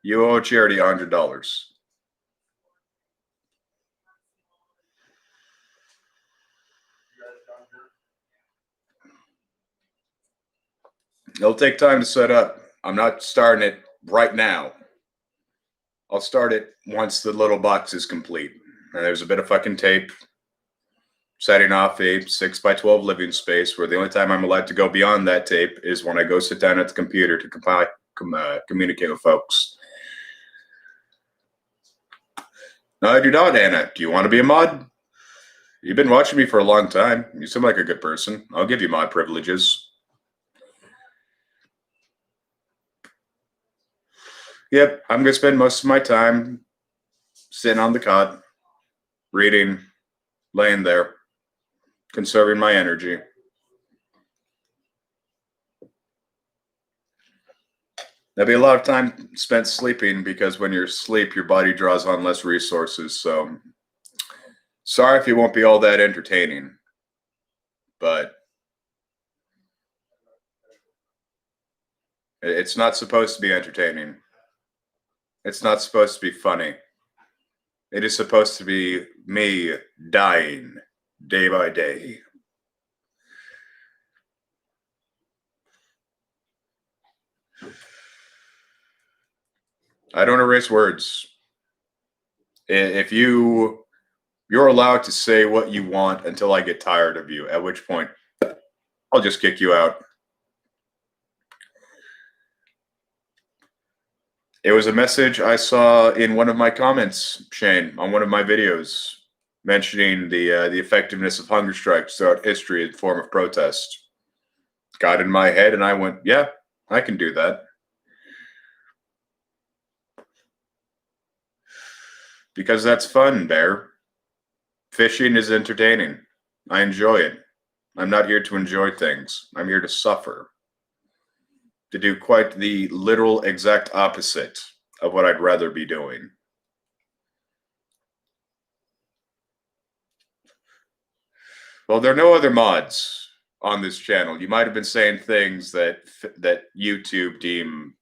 you owe charity $100. It'll take time to set up. I'm not starting it right now. I'll start it once the little box is complete. And there's a bit of fucking tape setting off a 6x12 living space where the only time I'm allowed to go beyond that tape is when I go sit down at the computer to communicate with folks. No, I do not, Anna. Do you want to be a mod? You've been watching me for a long time. You seem like a good person. I'll give you mod privileges. Yep, I'm going to spend most of my time sitting on the cot, reading, laying there, conserving my energy. There'll be a lot of time spent sleeping because when you're asleep, your body draws on less resources. So sorry if you won't be all that entertaining, but it's not supposed to be entertaining. It's not supposed to be funny. It is supposed to be me dying day by day. I don't erase words. If you're allowed to say what you want until I get tired of you, at which point I'll just kick you out. It was a message I saw in one of my comments, Shane, on one of my videos, mentioning the effectiveness of hunger strikes throughout history in form of protest. Got in my head, and I went, "Yeah, I can do that." Because that's fun, Bear. Fishing is entertaining. I enjoy it. I'm not here to enjoy things. I'm here to suffer. To do quite the literal exact opposite of what I'd rather be doing. Well, there are no other mods on this channel. You might have been saying things that YouTube deem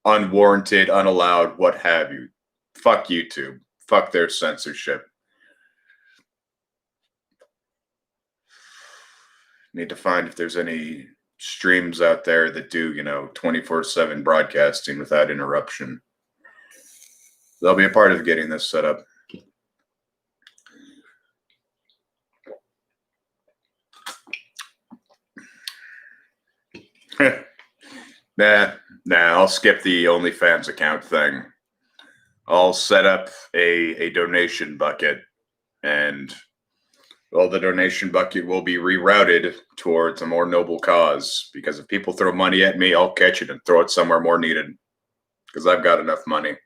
unwarranted, unallowed, what have you. Fuck YouTube. Fuck their censorship. Need to find if there's any streams out there that do, 24/7 broadcasting without interruption. They'll be a part of getting this set up. Nah, I'll skip the OnlyFans account thing. I'll set up a donation bucket, and the donation bucket will be rerouted towards a more noble cause. Because if people throw money at me, I'll catch it and throw it somewhere more needed. Because I've got enough money.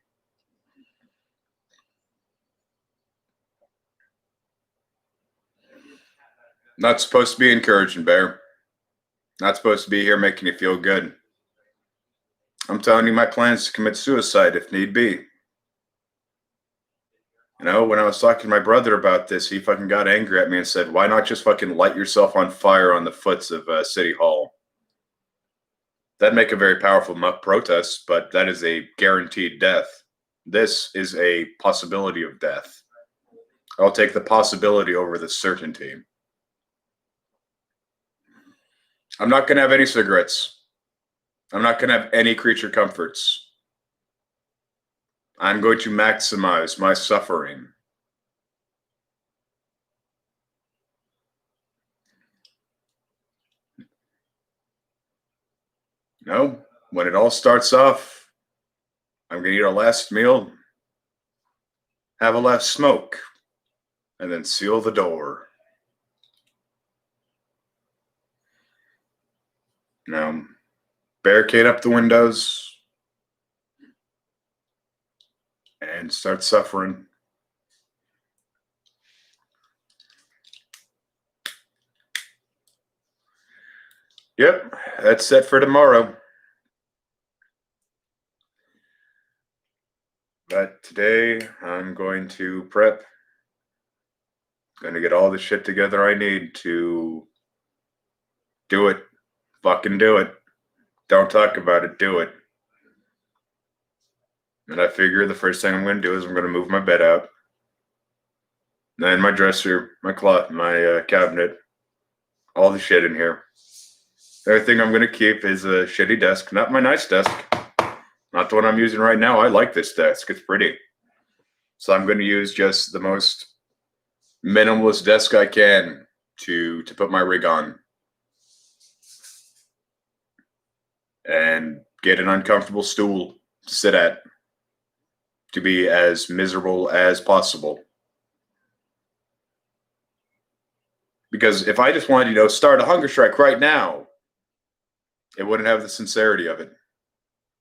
Not supposed to be encouraging, Bear. Not supposed to be here making you feel good. I'm telling you my plans to commit suicide if need be. When I was talking to my brother about this, he fucking got angry at me and said, "Why not just fucking light yourself on fire on the foots of City Hall?" That'd make a very powerful protest, but that is a guaranteed death. This is a possibility of death. I'll take the possibility over the certainty. I'm not going to have any cigarettes. I'm not going to have any creature comforts. I'm going to maximize my suffering. When it all starts off, I'm going to eat our last meal, have a last smoke, and then seal the door. Barricade up the windows and start suffering. Yep, that's set for tomorrow. But today I'm going to prep. Going to get all the shit together I need to do it Fucking do it. Don't talk about it, do it. And I figure the first thing I'm going to do is I'm going to move my bed out. Then my dresser, my cloth, my cabinet, all the shit in here. The other thing I'm going to keep is a shitty desk. Not my nice desk. Not the one I'm using right now. I like this desk. It's pretty. So I'm going to use just the most minimalist desk I can to put my rig on. And get an uncomfortable stool to sit at to be as miserable as possible. Because if I just wanted, start a hunger strike right now, it wouldn't have the sincerity of it.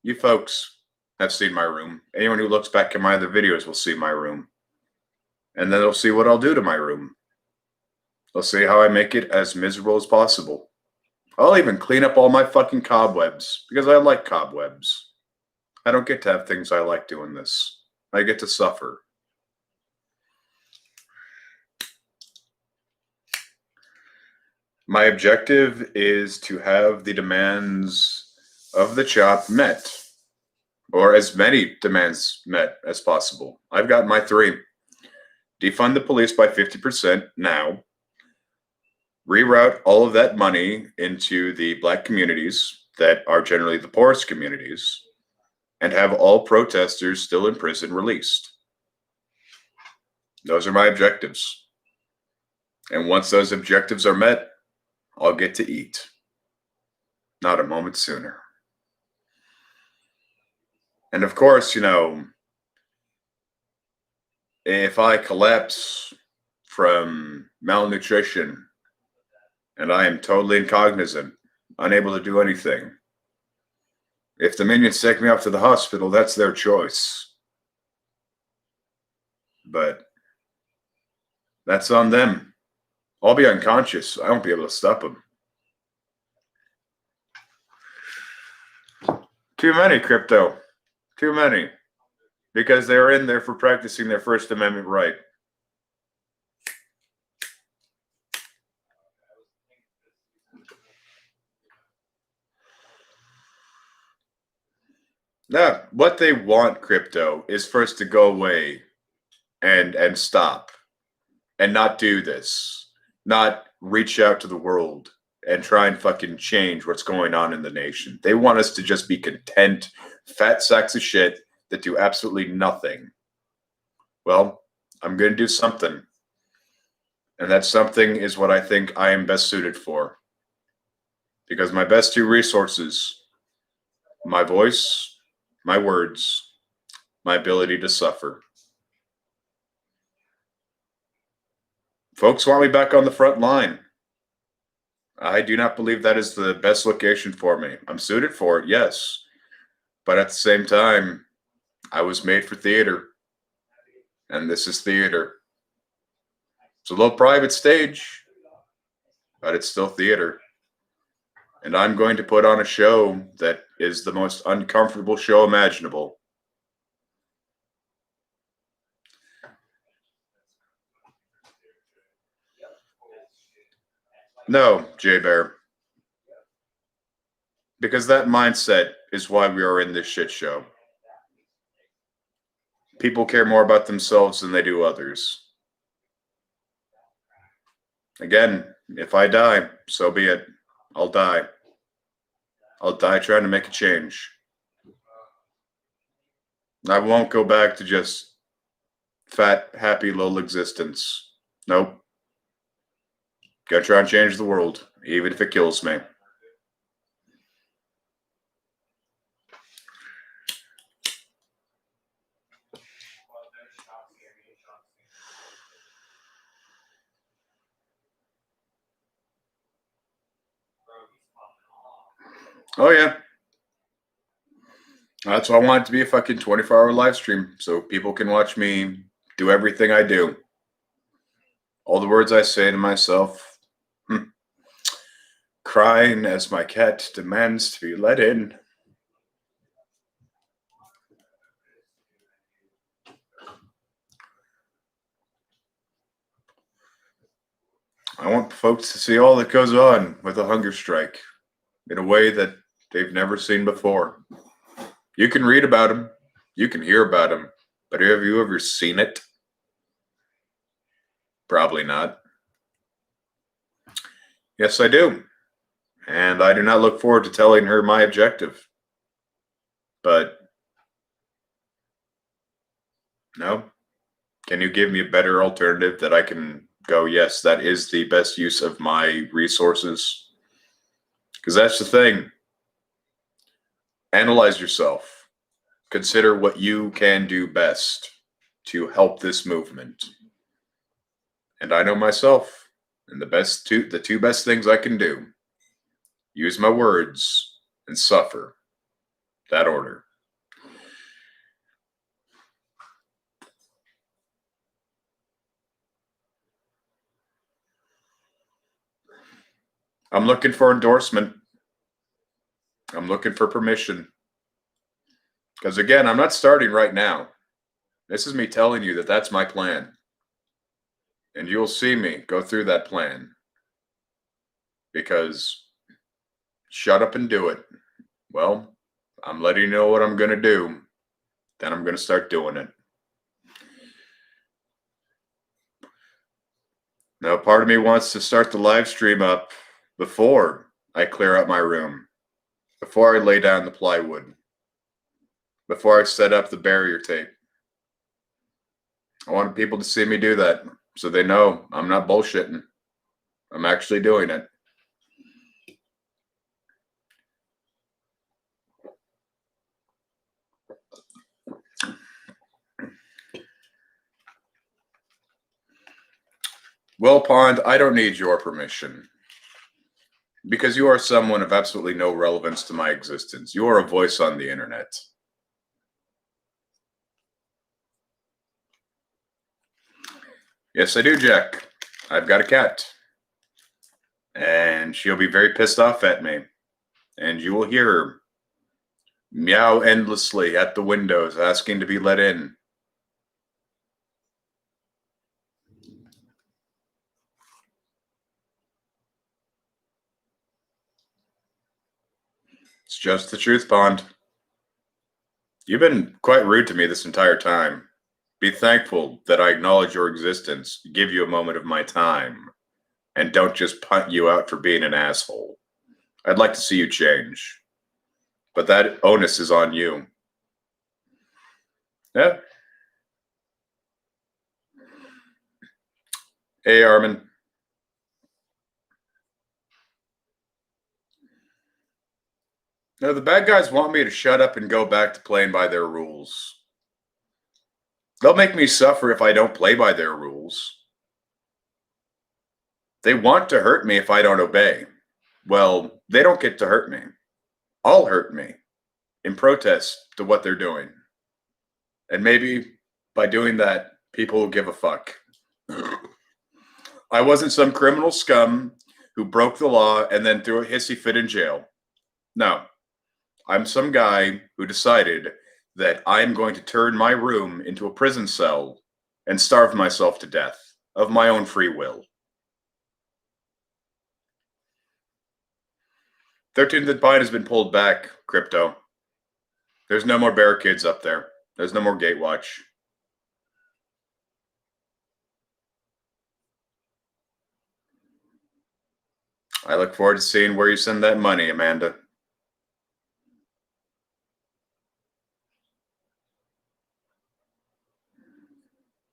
You folks have seen my room. Anyone who looks back at my other videos will see my room. And then they'll see what I'll do to my room. They'll see how I make it as miserable as possible. I'll even clean up all my fucking cobwebs, because I like cobwebs. I don't get to have things I like doing this. I get to suffer. My objective is to have the demands of the shop met, or as many demands met as possible. I've got my 3. Defund the police by 50% now. Reroute all of that money into the black communities that are generally the poorest communities, and have all protesters still in prison released. Those are my objectives. And once those objectives are met, I'll get to eat. Not a moment sooner. And of course, if I collapse from malnutrition and I am totally incognizant, unable to do anything, if the minions take me off to the hospital, that's their choice. But that's on them. I'll be unconscious. I won't be able to stop them. Too many, Crypto. Too many. Because they were in there for practicing their First Amendment right. Now, what they want, Crypto, is for us to go away and stop and not do this. Not reach out to the world and try and fucking change what's going on in the nation. They want us to just be content, fat sacks of shit that do absolutely nothing. Well, I'm going to do something. And that something is what I think I am best suited for. Because my best 2 resources, my voice, my words, my ability to suffer. Folks want me back on the front line. I do not believe that is the best location for me. I'm suited for it, yes. But at the same time, I was made for theater. And this is theater. It's a little private stage, but it's still theater. And I'm going to put on a show that is the most uncomfortable show imaginable. No, Jay Bear. Because that mindset is why we are in this shit show. People care more about themselves than they do others. Again, if I die, so be it. I'll die. I'll die trying to make a change. I won't go back to just fat, happy, little existence. Nope. Gonna try and change the world, even if it kills me. Oh, yeah. That's why I want it to be a fucking 24-hour live stream so people can watch me do everything I do. All the words I say to myself. Crying as my cat demands to be let in. I want folks to see all that goes on with a hunger strike. in a way that they've never seen before. You can read about them, you can hear about them, but have you ever seen it? Probably not. Yes, I do. And I do not look forward to telling her my objective. But no. Can you give me a better alternative that I can go, yes, that is the best use of my resources? Because that's the thing. Analyze yourself. Consider what you can do best to help this movement. And I know myself, and the two best things I can do: use my words and suffer. That order. I'm looking for endorsement. I'm looking for permission. Because again, I'm not starting right now. This is me telling you that that's my plan. And you'll see me go through that plan. Because shut up and do it. Well, I'm letting you know what I'm going to do. Then I'm going to start doing it. Now, part of me wants to start the live stream up before I clear out my room, before I lay down the plywood, before I set up the barrier tape. I want people to see me do that so they know I'm not bullshitting. I'm actually doing it. Well, Pond, I don't need your permission. Because you are someone of absolutely no relevance to my existence. You are a voice on the internet. Yes, I do, Jack. I've got a cat. And she'll be very pissed off at me. And you will hear her meow endlessly at the windows, asking to be let in. It's just the truth, Pond. You've been quite rude to me this entire time. Be thankful that I acknowledge your existence, give you a moment of my time, and don't just punt you out for being an asshole. I'd like to see you change. But that onus is on you. Yeah. Hey, Armin. No, the bad guys want me to shut up and go back to playing by their rules. They'll make me suffer if I don't play by their rules. They want to hurt me if I don't obey. Well, they don't get to hurt me. I'll hurt me in protest to what they're doing. And maybe by doing that, people will give a fuck. I wasn't some criminal scum who broke the law and then threw a hissy fit in jail. No, I'm some guy who decided that I'm going to turn my room into a prison cell and starve myself to death of my own free will. 13th Pine has been pulled back, Crypto. There's no more barricades up there. There's no more gate watch. I look forward to seeing where you send that money, Amanda.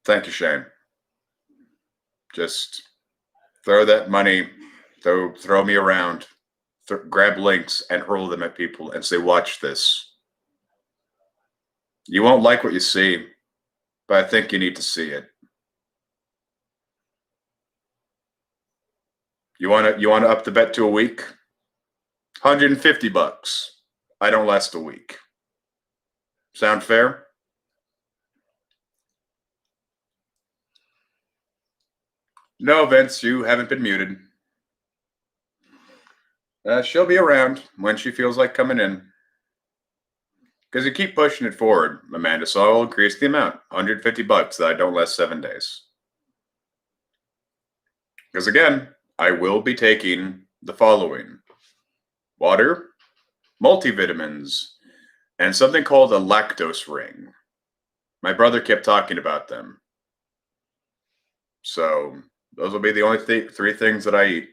Thank you, Shane. Just throw that money, throw me around, grab links and hurl them at people and say, watch this. You won't like what you see, but I think you need to see it. You want to up the bet to a week? $150. I don't last a week. Sound fair? No, Vince, you haven't been muted. She'll be around when she feels like coming in. Because you keep pushing it forward, Amanda, so I'll increase the amount. $150 that I don't last 7 days. Because again, I will be taking the following. water, multivitamins, and something called a lactose ring. My brother kept talking about them. So those will be the only three things that I eat.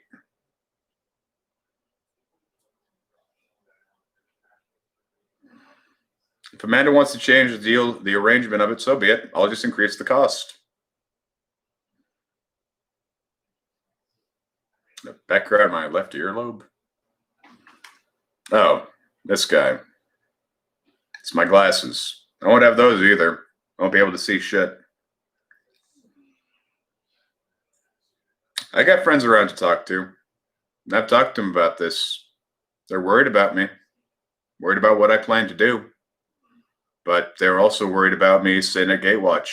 If Amanda wants to change the arrangement of it, so be it. I'll just increase the cost. The background, my left earlobe. Oh, this guy. It's my glasses. I won't have those either. I won't be able to see shit. I got friends around to talk to. And I've talked to them about this. They're worried about me. Worried about what I plan to do. But they're also worried about me sitting at Gatewatch,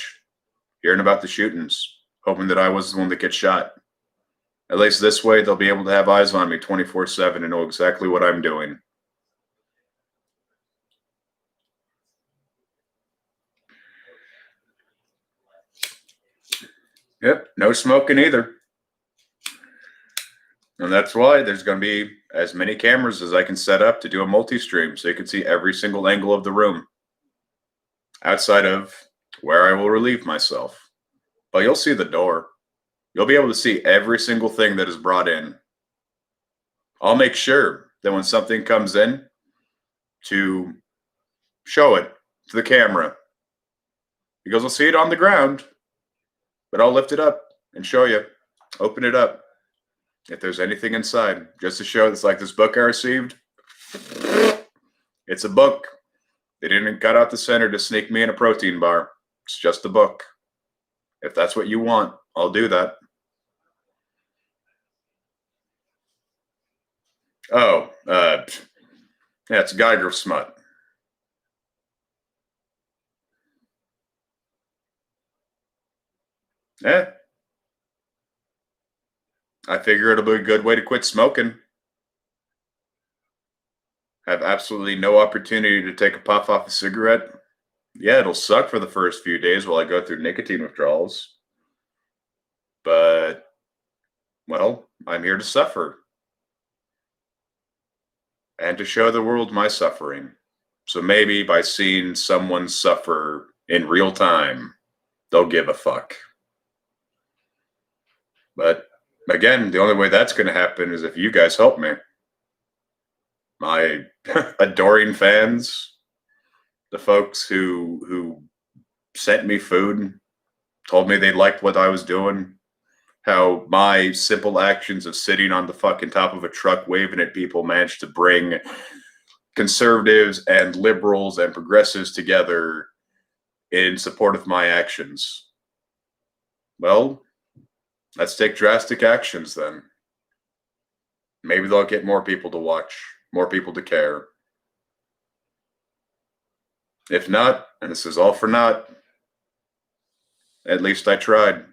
hearing about the shootings, hoping that I was the one that gets shot. At least this way, they'll be able to have eyes on me 24/7 and know exactly what I'm doing. Yep, no smoking either. And that's why there's going to be as many cameras as I can set up to do a multi-stream so you can see every single angle of the room outside of where I will relieve myself. But you'll see the door. You'll be able to see every single thing that is brought in. I'll make sure that when something comes in to show it to the camera, because I'll see it on the ground, but I'll lift it up and show you, open it up. If there's anything inside, just to show it's like this book I received. It's a book. They didn't cut out the center to sneak me in a protein bar. It's just a book. If that's what you want, I'll do that. Oh, yeah, it's Geiger smut. Yeah. I figure it'll be a good way to quit smoking. Have absolutely no opportunity to take a puff off a cigarette. Yeah, it'll suck for the first few days while I go through nicotine withdrawals. But, well, I'm here to suffer. And to show the world my suffering. So maybe by seeing someone suffer in real time, they'll give a fuck. But again, the only way that's going to happen is if you guys help me. My adoring fans, the folks who sent me food, told me they liked what I was doing, how my simple actions of sitting on the fucking top of a truck waving at people managed to bring conservatives and liberals and progressives together in support of my actions. Well, let's take drastic actions then. Maybe they'll get more people to watch, more people to care. If not, and this is all for naught, at least I tried.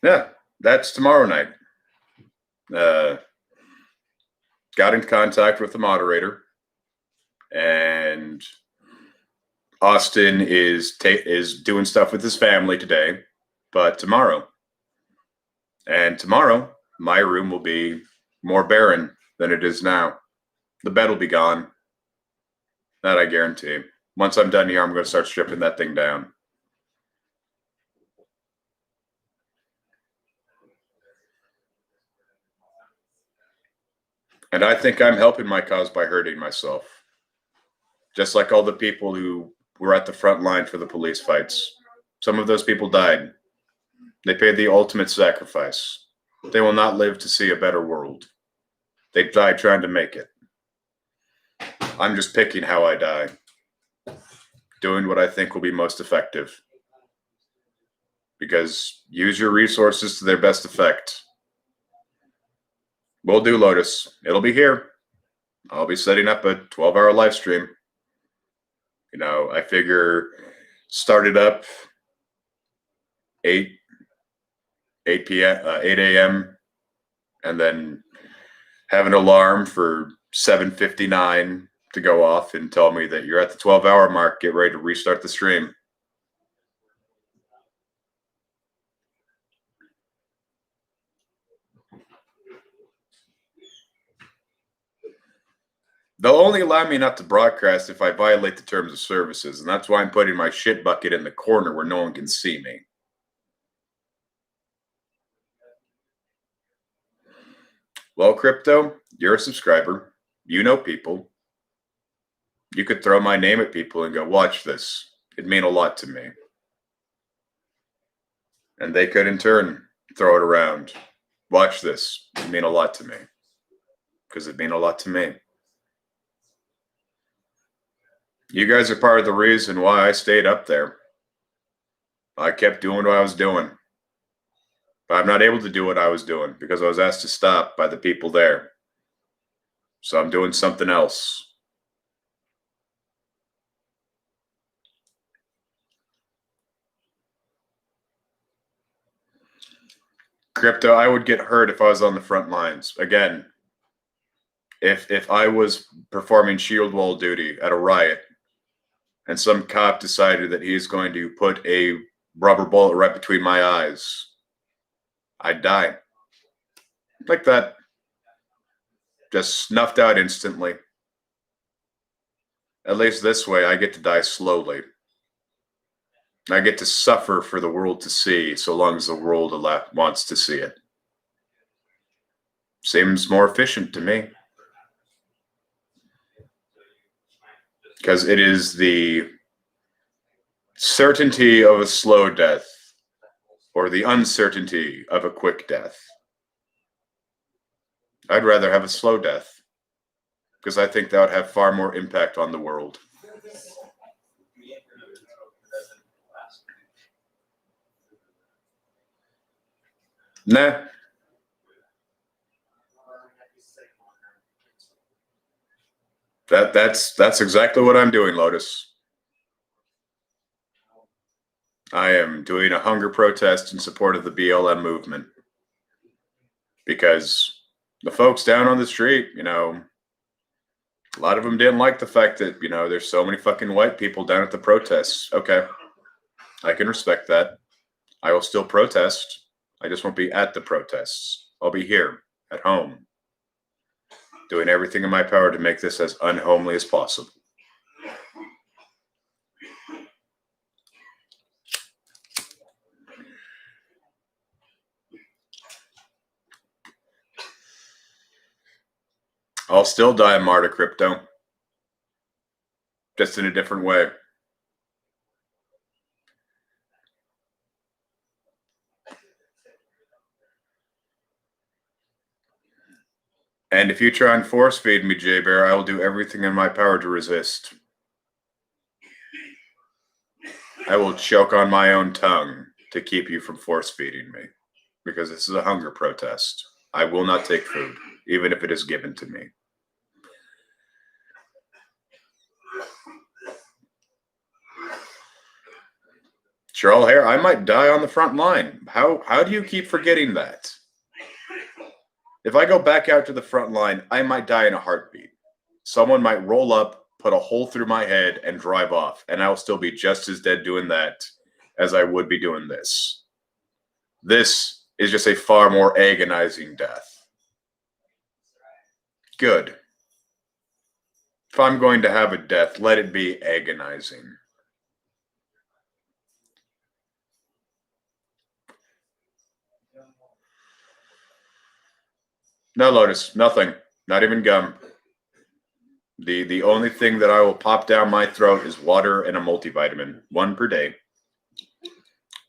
Yeah, that's tomorrow night. Got in contact with the moderator, and Austin is doing stuff with his family today, but tomorrow, my room will be more barren than it is now. The bed will be gone. That I guarantee. Once I'm done here, I'm going to start stripping that thing down. And I think I'm helping my cause by hurting myself. Just like all the people who were at the front line for the police fights. Some of those people died. They paid the ultimate sacrifice. They will not live to see a better world. They died trying to make it. I'm just picking how I die. Doing what I think will be most effective. Because use your resources to their best effect. Will do, Lotus. It'll be here. I'll be setting up a 12-hour live stream. You know, I figure start it up 8 a.m. and then have an alarm for 7:59 to go off and tell me that you're at the 12-hour mark. Get ready to restart the stream. They'll only allow me not to broadcast if I violate the terms of services, and that's why I'm putting my shit bucket in the corner where no one can see me. Well, Crypto, you're a subscriber. You know people. You could throw my name at people and go, watch this. It'd mean a lot to me. And they could, in turn, throw it around. Watch this. It'd mean a lot to me. Because it'd mean a lot to me. You guys are part of the reason why I stayed up there. I kept doing what I was doing. But I'm not able to do what I was doing because I was asked to stop by the people there. So I'm doing something else. Crypto, I would get hurt if I was on the front lines. Again, if I was performing shield wall duty at a riot and some cop decided that he's going to put a rubber bullet right between my eyes, I'd die. Like that. Just snuffed out instantly. At least this way, I get to die slowly. I get to suffer for the world to see, so long as the world wants to see it. Seems more efficient to me. Because it is the certainty of a slow death or the uncertainty of a quick death. I'd rather have a slow death because I think that would have far more impact on the world. Nah. That's exactly what I'm doing, Lotus. I am doing a hunger protest in support of the BLM movement. Because the folks down on the street, a lot of them didn't like the fact that, there's so many fucking white people down at the protests. Okay. I can respect that. I will still protest. I just won't be at the protests. I'll be here at home, doing everything in my power to make this as unhomely as possible. I'll still die a martyr, Crypto. Just in a different way. And if you try and force feed me, J-Bear, I will do everything in my power to resist. I will choke on my own tongue to keep you from force feeding me. Because this is a hunger protest. I will not take food, even if it is given to me. Charles Hare, I might die on the front line. How do you keep forgetting that? If I go back out to the front line, I might die in a heartbeat. Someone might roll up, put a hole through my head, and drive off, and I will still be just as dead doing that as I would be doing this. This is just a far more agonizing death. Good. If I'm going to have a death, let it be agonizing. No, Lotus, nothing. Not even gum. The only thing that I will pop down my throat is water and a multivitamin, 1 per day,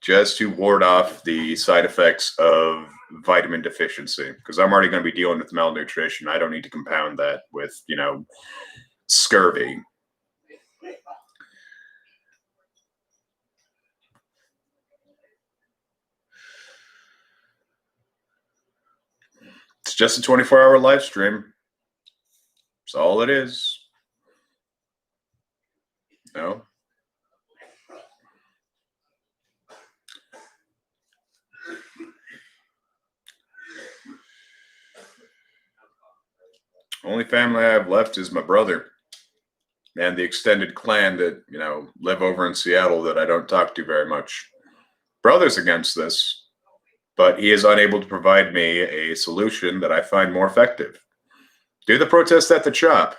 just to ward off the side effects of vitamin deficiency. Because I'm already going to be dealing with malnutrition. I don't need to compound that with, scurvy. It's just a 24-hour live stream. That's all it is. No. Only family I have left is my brother and the extended clan that, live over in Seattle that I don't talk to very much. Brother's against this, but he is unable to provide me a solution that I find more effective. Do the protest at the shop.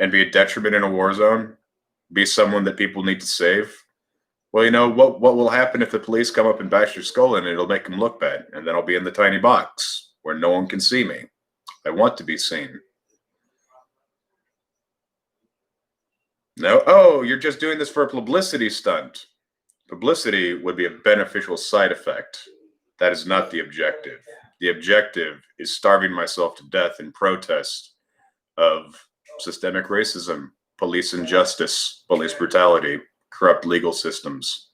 and be a detriment in a war zone, be someone that people need to save, well, you know, what will happen if the police come up and bash your skull in? It'll make them look bad, and then I'll be in the tiny box where no one can see me. I want to be seen. No, oh, you're just doing this for a publicity stunt. Publicity would be a beneficial side effect. That is not the objective. The objective is starving myself to death in protest of systemic racism, police injustice, police brutality, corrupt legal systems.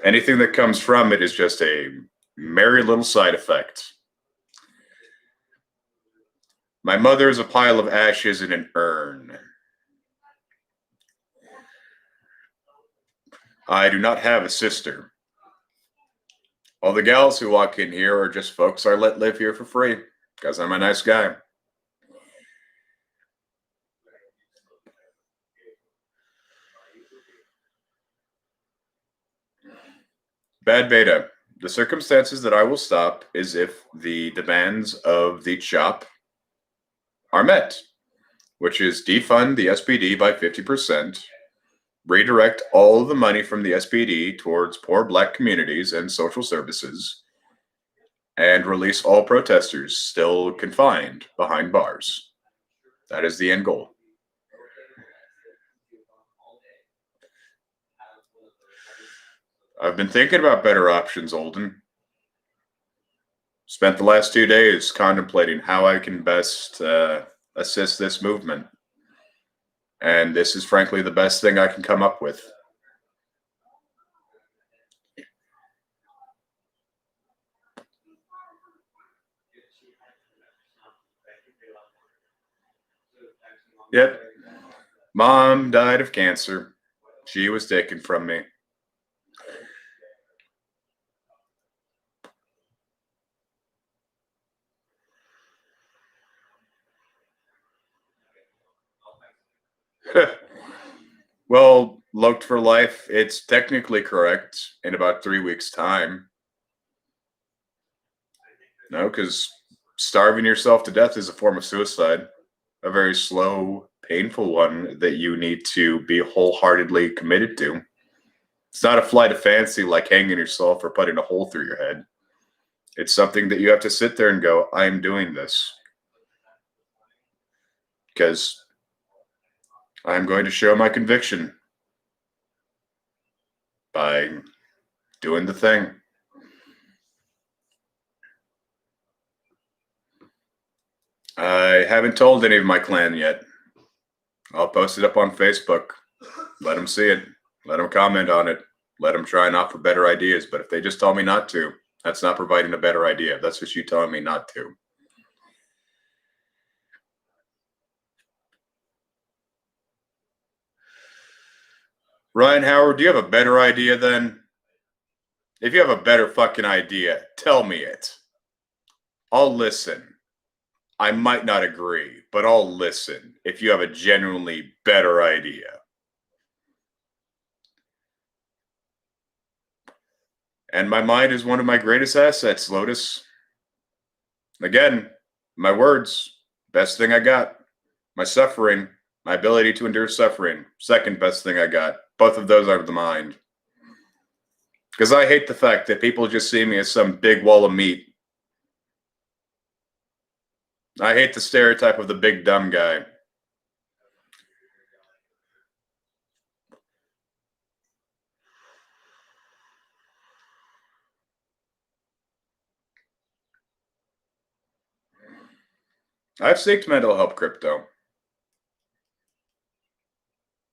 Anything that comes from it is just a merry little side effect. My mother is a pile of ashes in an urn. I do not have a sister. All the gals who walk in here are just folks I let live here for free because I'm a nice guy. Bad beta. The circumstances that I will stop is if the demands of the CHOP are met, which is defund the SPD by 50%, redirect all of the money from the SPD towards poor black communities and social services, and release all protesters still confined behind bars. That is the end goal. I've been thinking about better options, Olden. Spent the last 2 days contemplating how I can best assist this movement. And this is frankly the best thing I can come up with. Yep. Mom died of cancer. She was taken from me. Well, looked for life, it's technically correct in about 3 weeks' time. No, because starving yourself to death is a form of suicide, a very slow, painful one that you need to be wholeheartedly committed to. It's not a flight of fancy like hanging yourself or putting a hole through your head. It's something that you have to sit there and go, I am doing this because I am going to show my conviction by doing the thing. I haven't told any of my clan yet. I'll post it up on Facebook. Let them see it. Let them comment on it. Let them try and offer better ideas. But if they just tell me not to, that's not providing a better idea. That's just you telling me not to. Ryan Howard, do you have a better idea then? If you have a better fucking idea, tell me it. I'll listen. I might not agree, but I'll listen if you have a genuinely better idea. And my mind is one of my greatest assets, Lotus. Again, my words, best thing I got. My suffering, my ability to endure suffering, second best thing I got. Both of those are the mind. Because I hate the fact that people just see me as some big wall of meat. I hate the stereotype of the big dumb guy. I've seeked mental help, Crypto.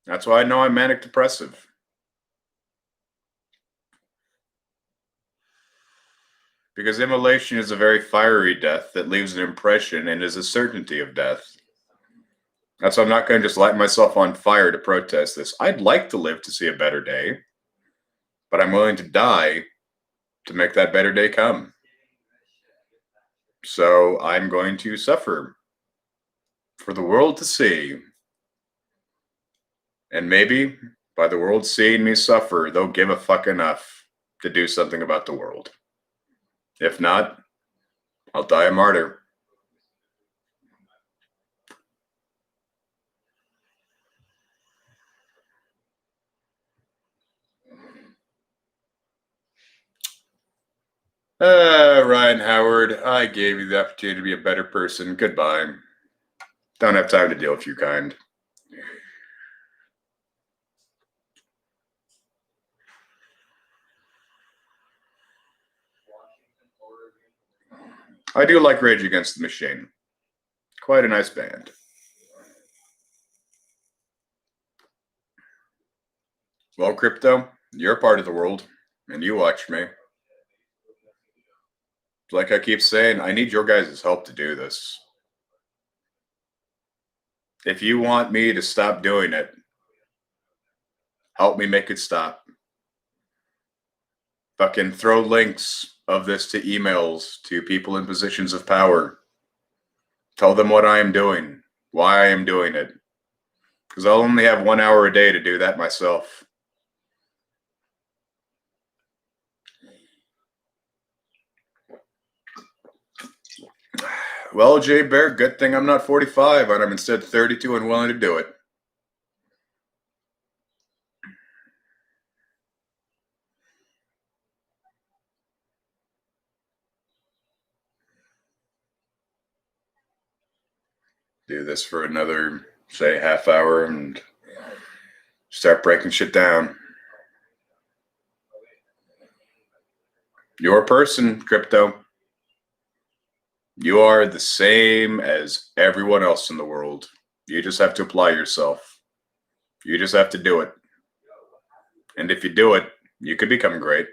That's why I know I'm manic depressive. Because immolation is a very fiery death that leaves an impression and is a certainty of death. That's why I'm not going to just light myself on fire to protest this. I'd like to live to see a better day, but I'm willing to die to make that better day come. So I'm going to suffer for the world to see. And maybe by the world seeing me suffer, they'll give a fuck enough to do something about the world. If not, I'll die a martyr. Ryan Howard, I gave you the opportunity to be a better person. Goodbye. Don't have time to deal with you kind. I do like Rage Against the Machine. Quite a nice band. Well, Crypto, you're a part of the world, and you watch me. Like I keep saying, I need your guys' help to do this. If you want me to stop doing it, help me make it stop. Fucking throw links of this to emails to people in positions of power. Tell them what I am doing, why I am doing it. Because I'll only have 1 hour a day to do that myself. Well, Jay Bear, good thing I'm not 45 and I'm instead 32 and willing to do it. Do this for another, say, half hour and start breaking shit down. Your person, Crypto. You are the same as everyone else in the world. You just have to apply yourself. You just have to do it. And if you do it, you could become great.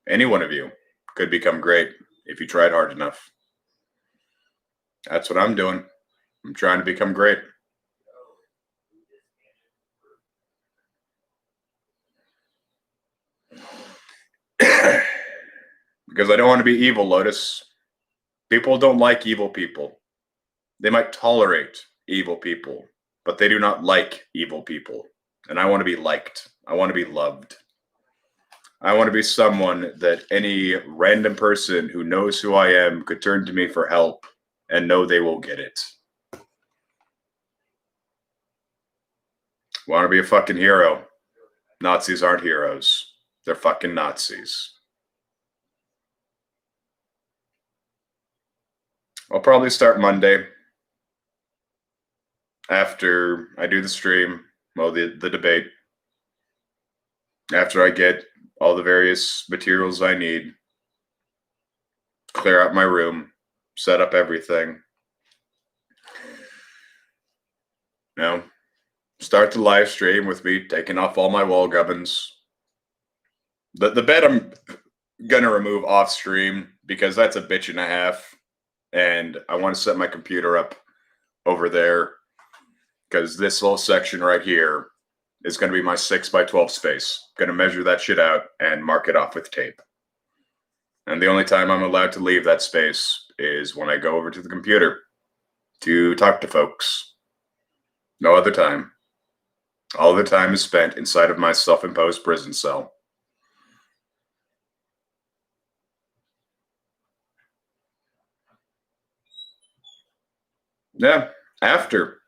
Any one of you could become great if you tried hard enough. That's what I'm doing. I'm trying to become great. Because I don't want to be evil, Lotus. People don't like evil people. They might tolerate evil people, but they do not like evil people. And I want to be liked. I want to be loved. I want to be someone that any random person who knows who I am could turn to me for help and know they will get it. Want to be a fucking hero. Nazis aren't heroes. They're fucking Nazis. I'll probably start Monday after I do the stream, well, the debate, after I get all the various materials I need, clear out my room, set up everything. You know, start the live stream with me taking off all my wall gubbins. The bed I'm gonna remove off stream because that's a bitch and a half, and I want to set my computer up over there because this little section right here is going to be my 6x12 space. Going to measure that shit out and mark it off with tape. And the only time I'm allowed to leave that space is when I go over to the computer to talk to folks. No other time. All the time is spent inside of my self-imposed prison cell. Yeah, after.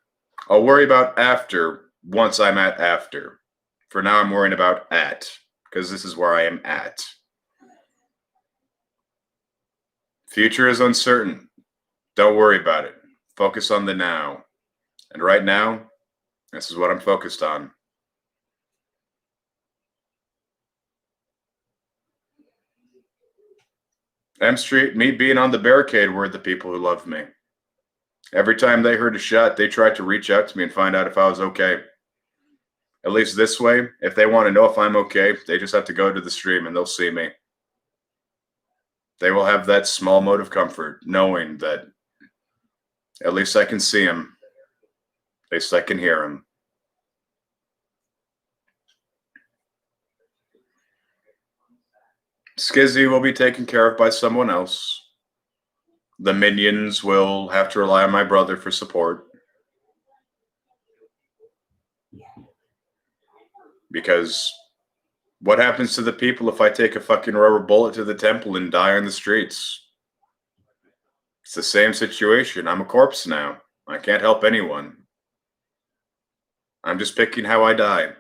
I'll worry about after once I'm at after. For now, I'm worrying about at, because this is where I am at. Future is uncertain. Don't worry about it. Focus on the now. And right now, this is what I'm focused on. M Street, me being on the barricade were the people who loved me. Every time they heard a shot, they tried to reach out to me and find out if I was okay. At least this way, if they want to know if I'm okay, they just have to go to the stream and they'll see me. They will have that small mode of comfort, knowing that at least I can see him. At least I can hear him. Skizzy will be taken care of by someone else. The minions will have to rely on my brother for support. Because what happens to the people if I take a fucking rubber bullet to the temple and die on the streets? It's the same situation. I'm a corpse now. I can't help anyone. I'm just picking how I die.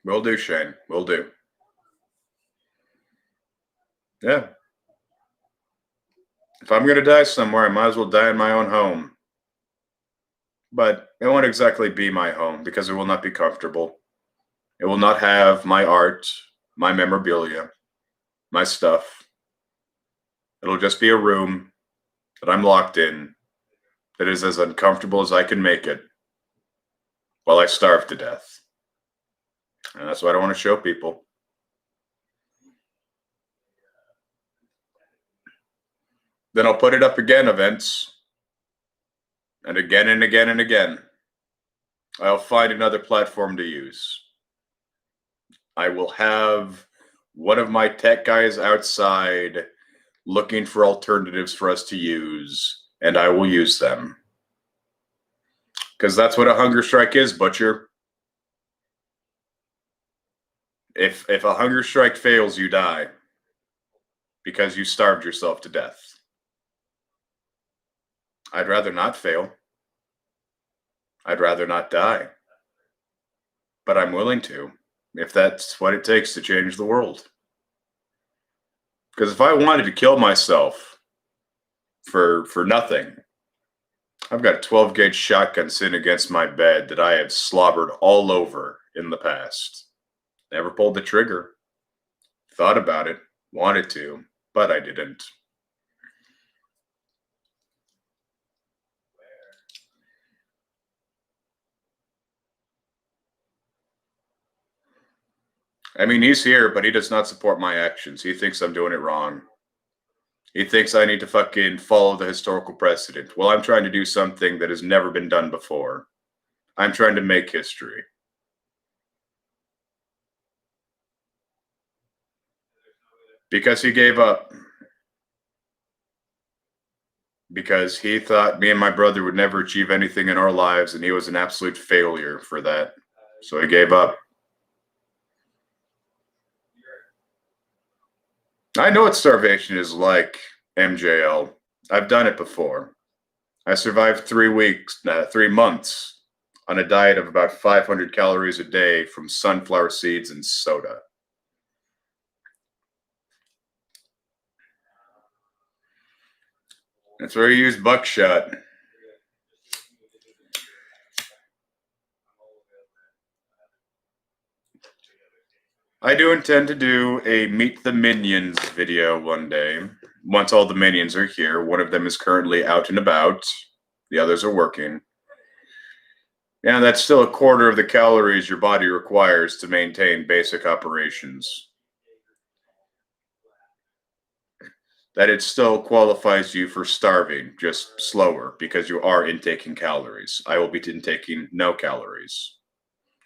Will do, Shane. Will do. Yeah. If I'm going to die somewhere, I might as well die in my own home. But it won't exactly be my home because it will not be comfortable. It will not have my art, my memorabilia, my stuff. It'll just be a room that I'm locked in that is as uncomfortable as I can make it while I starve to death. And that's what I want to show people. Then I'll put it up again, events, and again and again and again. I'll find another platform to use. I will have one of my tech guys outside looking for alternatives for us to use, and I will use them. Because that's what a hunger strike is, Butcher. If a hunger strike fails, you die. Because you starved yourself to death. I'd rather not fail. I'd rather not die. But I'm willing to, if that's what it takes to change the world. Because if I wanted to kill myself for nothing, I've got a 12 gauge shotgun sitting against my bed that I have slobbered all over in the past. Never pulled the trigger. Thought about it, wanted to, but I didn't. I mean, he's here, but he does not support my actions. He thinks I'm doing it wrong. He thinks I need to fucking follow the historical precedent. Well, I'm trying to do something that has never been done before. I'm trying to make history. Because he gave up. Because he thought me and my brother would never achieve anything in our lives, and he was an absolute failure for that. So he gave up. I know what starvation is like, MJL. I've done it before. I survived 3 months on a diet of about 500 calories a day from sunflower seeds and soda. That's where you use buckshot. I do intend to do a Meet the Minions video one day. Once all the minions are here, one of them is currently out and about. The others are working. Yeah, that's still a quarter of the calories your body requires to maintain basic operations. That it still qualifies you for starving, just slower, because you are intaking calories. I will be intaking no calories.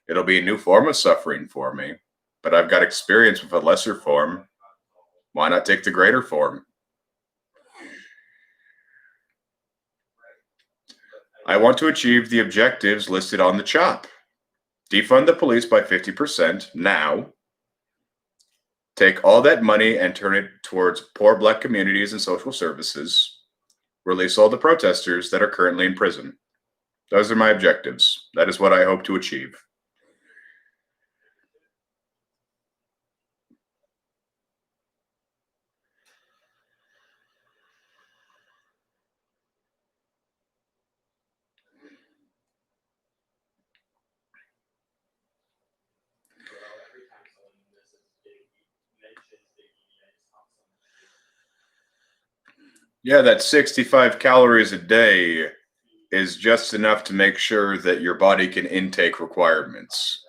It'll be a new form of suffering for me, but I've got experience with a lesser form. Why not take the greater form? I want to achieve the objectives listed on the CHOP. Defund the police by 50% now. Take all that money and turn it towards poor black communities and social services. Release all the protesters that are currently in prison. Those are my objectives. That is what I hope to achieve. Yeah, that 65 calories a day is just enough to make sure that your body can intake requirements.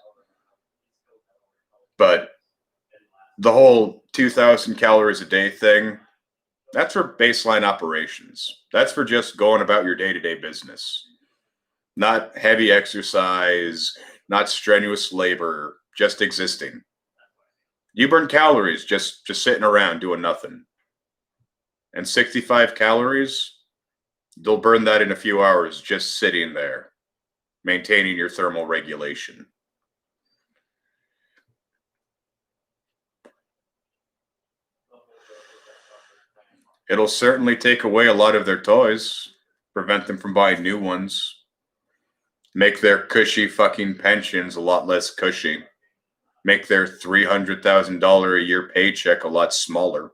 But the whole 2,000 calories a day thing, that's for baseline operations. That's for just going about your day to day business. Not heavy exercise, not strenuous labor, just existing. You burn calories just sitting around doing nothing. And 65 calories, they'll burn that in a few hours just sitting there, maintaining your thermal regulation. It'll certainly take away a lot of their toys, prevent them from buying new ones, make their cushy fucking pensions a lot less cushy, make their $300,000 a year paycheck a lot smaller.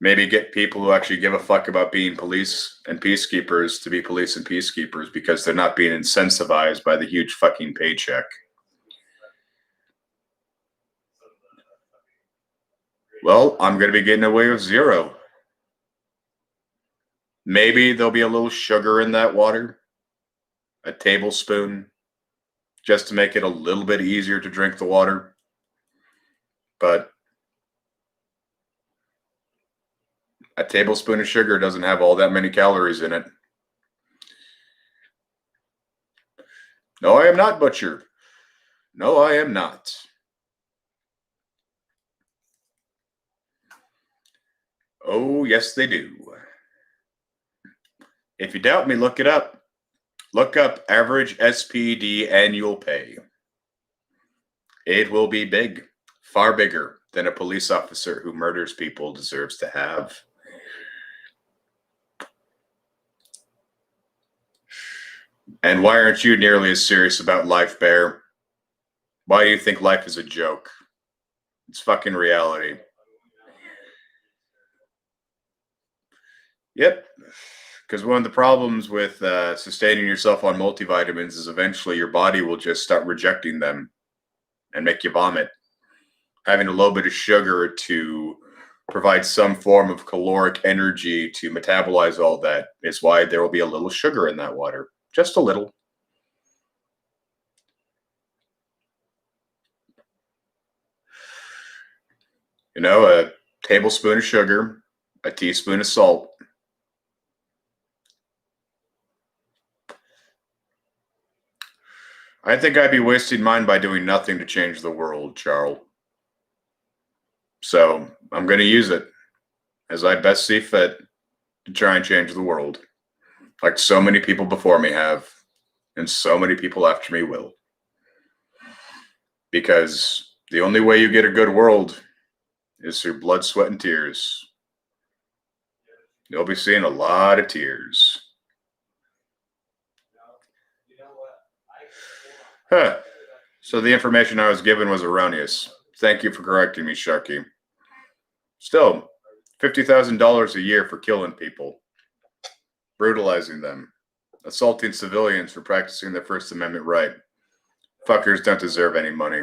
Maybe get people who actually give a fuck about being police and peacekeepers to be police and peacekeepers because they're not being incentivized by the huge fucking paycheck. Well, I'm going to be getting away with 0. Maybe there'll be a little sugar in that water, a tablespoon, just to make it a little bit easier to drink the water. But a tablespoon of sugar doesn't have all that many calories in it. No, I am not, Butcher. No, I am not. Oh, yes, they do. If you doubt me, look it up. Look up average SPD annual pay. It will be big, far bigger than a police officer who murders people deserves to have. And why aren't you nearly as serious about life, Bear? Why do you think life is a joke? It's fucking reality. Yep. Because one of the problems with sustaining yourself on multivitamins is eventually your body will just start rejecting them and make you vomit. Having a little bit of sugar to provide some form of caloric energy to metabolize all that is why there will be a little sugar in that water. Just a little. You know, a tablespoon of sugar, a teaspoon of salt. I think I'd be wasting mine by doing nothing to change the world, Charles. So I'm going to use it as I best see fit to try and change the world, like so many people before me have, and so many people after me will. Because the only way you get a good world is through blood, sweat, and tears. You'll be seeing a lot of tears. Huh. So the information I was given was erroneous. Thank you for correcting me, Sharky. Still, $50,000 a year for killing people, brutalizing them, assaulting civilians for practicing their First Amendment right. Fuckers don't deserve any money.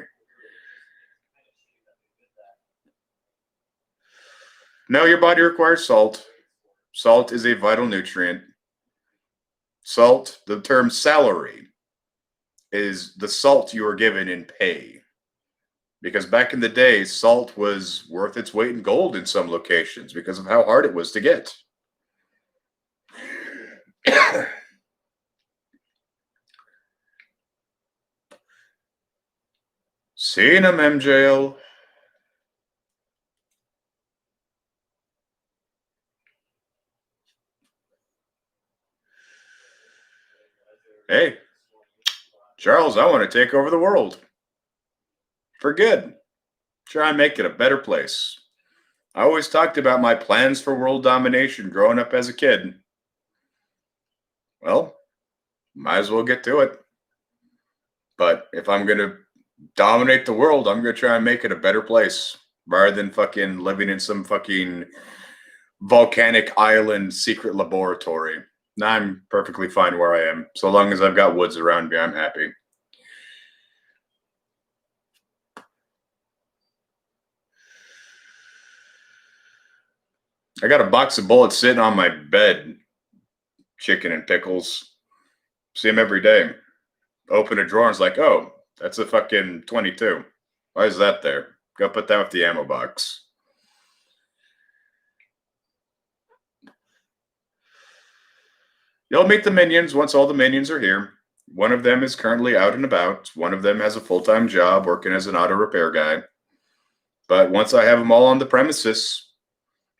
No, your body requires salt. Salt is a vital nutrient. Salt, the term salary, is the salt you are given in pay. Because back in the day, salt was worth its weight in gold in some locations because of how hard it was to get. Seen him, MJL. Hey, Charles, I want to take over the world. For good. Try and make it a better place. I always talked about my plans for world domination growing up as a kid. Well, might as well get to it. But if I'm going to dominate the world, I'm going to try and make it a better place rather than fucking living in some fucking volcanic island secret laboratory. I'm perfectly fine where I am. So long as I've got woods around me, I'm happy. I got a box of bullets sitting on my bed. Chicken and pickles. See them every day. Open a drawer and it's like, oh, that's a fucking 22. Why is that there? Go put that with the ammo box. You'll meet the minions once all the minions are here. One of them is currently out and about. One of them has a full-time job working as an auto repair guy. But once I have them all on the premises,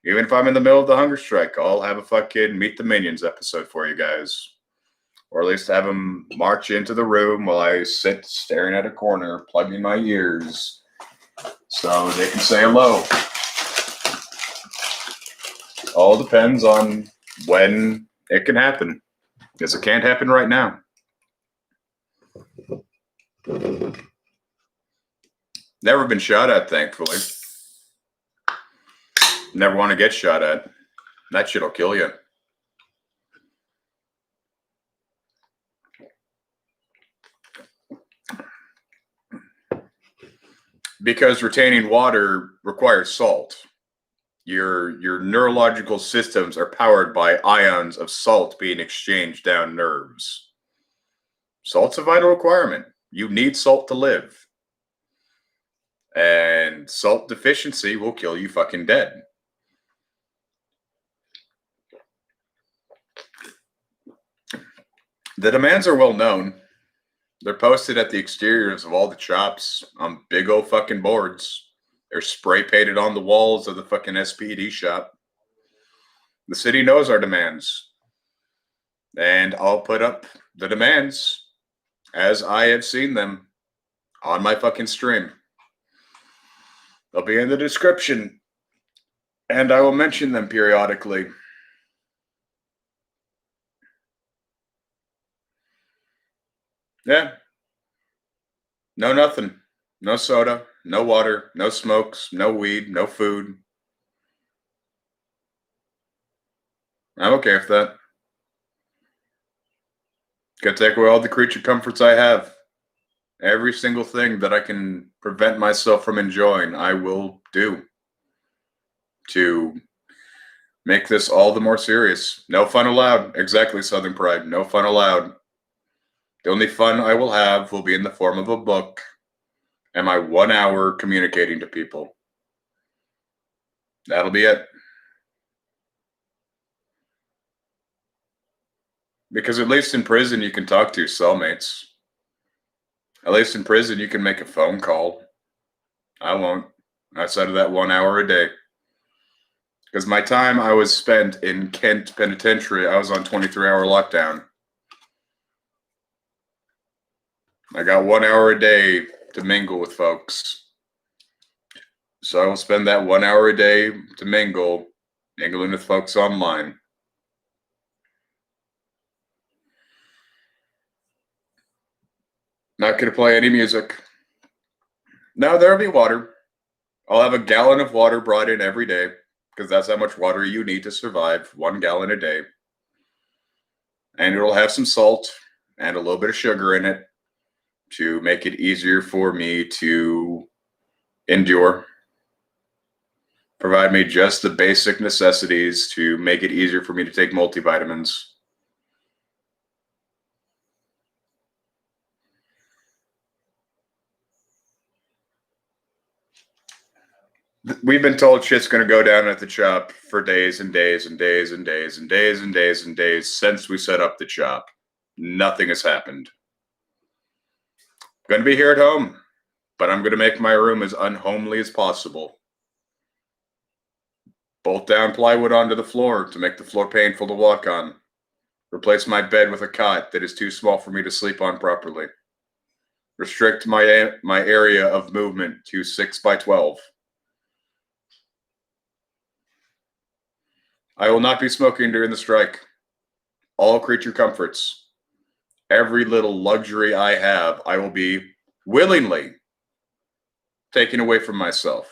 even if I'm in the middle of the hunger strike, I'll have a fucking Meet the Minions episode for you guys. Or at least have them march into the room while I sit staring at a corner, plugging my ears, so they can say hello. All depends on when it can happen, because it can't happen right now. Never been shot at, thankfully. Never want to get shot at. That shit'll kill you. Because retaining water requires salt. Your neurological systems are powered by ions of salt being exchanged down nerves. Salt's a vital requirement. You need salt to live. And salt deficiency will kill you fucking dead. The demands are well known. They're posted at the exteriors of all the shops on big old fucking boards. They're spray painted on the walls of the fucking SPD shop. The city knows our demands. And I'll put up the demands as I have seen them on my fucking stream. They'll be in the description. And I will mention them periodically. Yeah. No nothing. No soda. No water. No smokes. No weed. No food. I'm okay with that. Gotta take away all the creature comforts I have. Every single thing that I can prevent myself from enjoying, I will do to make this all the more serious. No fun allowed. Exactly, Southern Pride. No fun allowed. The only fun I will have will be in the form of a book and my 1 hour communicating to people. That'll be it. Because at least in prison, you can talk to your cellmates. At least in prison, you can make a phone call. I won't, outside of that 1 hour a day. Because my time I was spent in Kent Penitentiary, I was on 23-hour lockdown. I got 1 hour a day to mingle with folks. So I will spend that 1 hour a day to mingling with folks online. Not going to play any music. No, there'll be water. I'll have a gallon of water brought in every day, because that's how much water you need to survive, 1 gallon a day. And it'll have some salt and a little bit of sugar in it to make it easier for me to endure. Provide me just the basic necessities to make it easier for me to take multivitamins. We've been told shit's going to go down at the shop for days and days and days and days and days and days and days since we set up the shop. Nothing has happened. Going to be here at home, but I'm going to make my room as unhomely as possible. Bolt down plywood onto the floor to make the floor painful to walk on. Replace my bed with a cot that is too small for me to sleep on properly. Restrict my area of movement to 6 by 12. I will not be smoking during the strike. All creature comforts. Every little luxury I have, I will be willingly taking away from myself.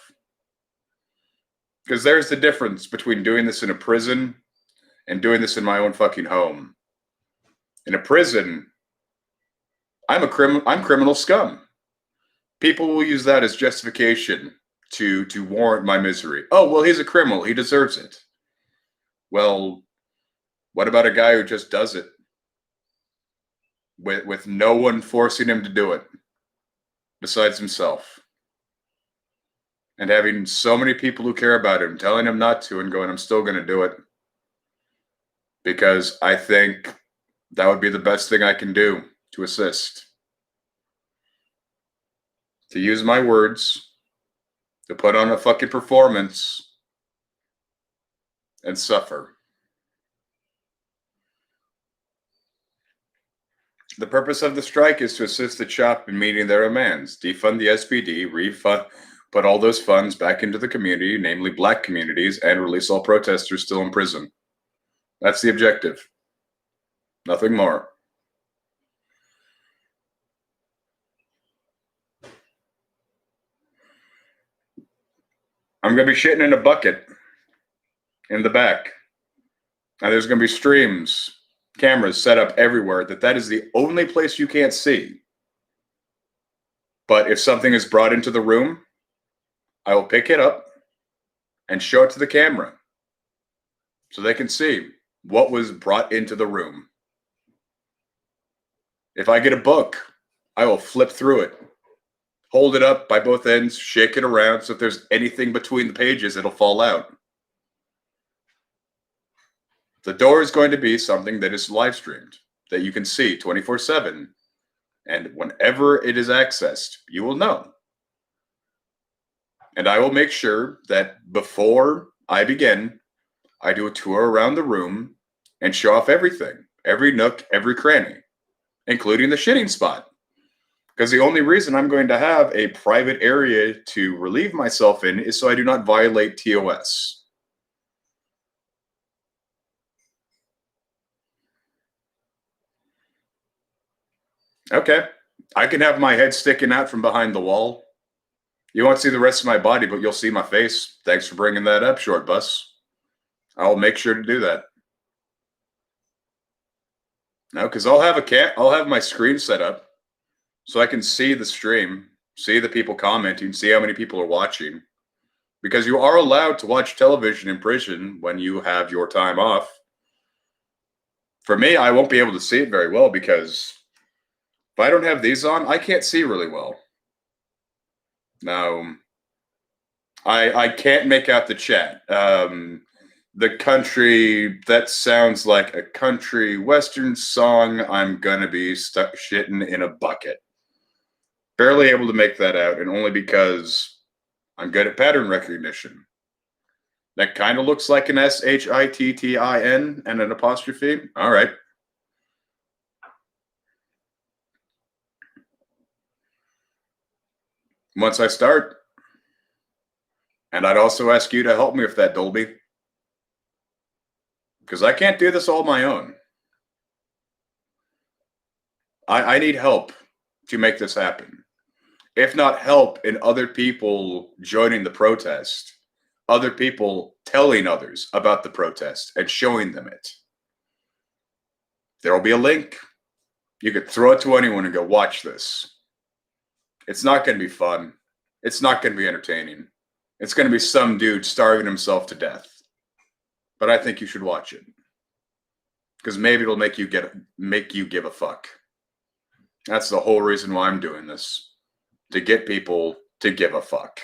Because there's the difference between doing this in a prison and doing this in my own fucking home. In a prison, I'm criminal scum. People will use that as justification to warrant my misery. Oh, well, he's a criminal. He deserves it. Well, what about a guy who just does it with no one forcing him to do it besides himself? And having so many people who care about him telling him not to and going, I'm still going to do it. Because I think that would be the best thing I can do to assist. To use my words, to put on a fucking performance, and suffer. The purpose of the strike is to assist the shop in meeting their demands, defund the SPD, put all those funds back into the community, namely black communities, and release all protesters still in prison. That's the objective. Nothing more. I'm going to be shitting in a bucket in the back. And there's going to be streams, cameras set up everywhere that is the only place you can't see. But if something is brought into the room, I will pick it up and show it to the camera so they can see what was brought into the room. If I get a book, I will flip through it, hold it up by both ends, shake it around, so if there's anything between the pages, it'll fall out. The door is going to be something that is live streamed, that you can see 24/7. And whenever it is accessed, you will know. And I will make sure that before I begin, I do a tour around the room and show off everything, every nook, every cranny, including the shitting spot. Because the only reason I'm going to have a private area to relieve myself in is so I do not violate TOS. Okay. I can have my head sticking out from behind the wall. You won't see the rest of my body, but you'll see my face. Thanks for bringing that up, Short Bus. I'll make sure to do that. No, because I'll have my screen set up so I can see the stream, see the people commenting, see how many people are watching. Because you are allowed to watch television in prison when you have your time off. For me, I won't be able to see it very well because if I don't have these on, I can't see really well. Now, I can't make out the chat. The country, that sounds like a country western song. I'm gonna be stuck shitting in a bucket. Barely able to make that out, and only because I'm good at pattern recognition. That kind of looks like an SHITTIN and an apostrophe. All right. Once I start, and I'd also ask you to help me with that, Dolby, because I can't do this all on my own. I need help to make this happen. If not help in other people joining the protest, other people telling others about the protest and showing them it. There will be a link. You could throw it to anyone and go, watch this. It's not going to be fun. It's not going to be entertaining. It's going to be some dude starving himself to death. But I think you should watch it. Because maybe it'll make you give a fuck. That's the whole reason why I'm doing this. To get people to give a fuck.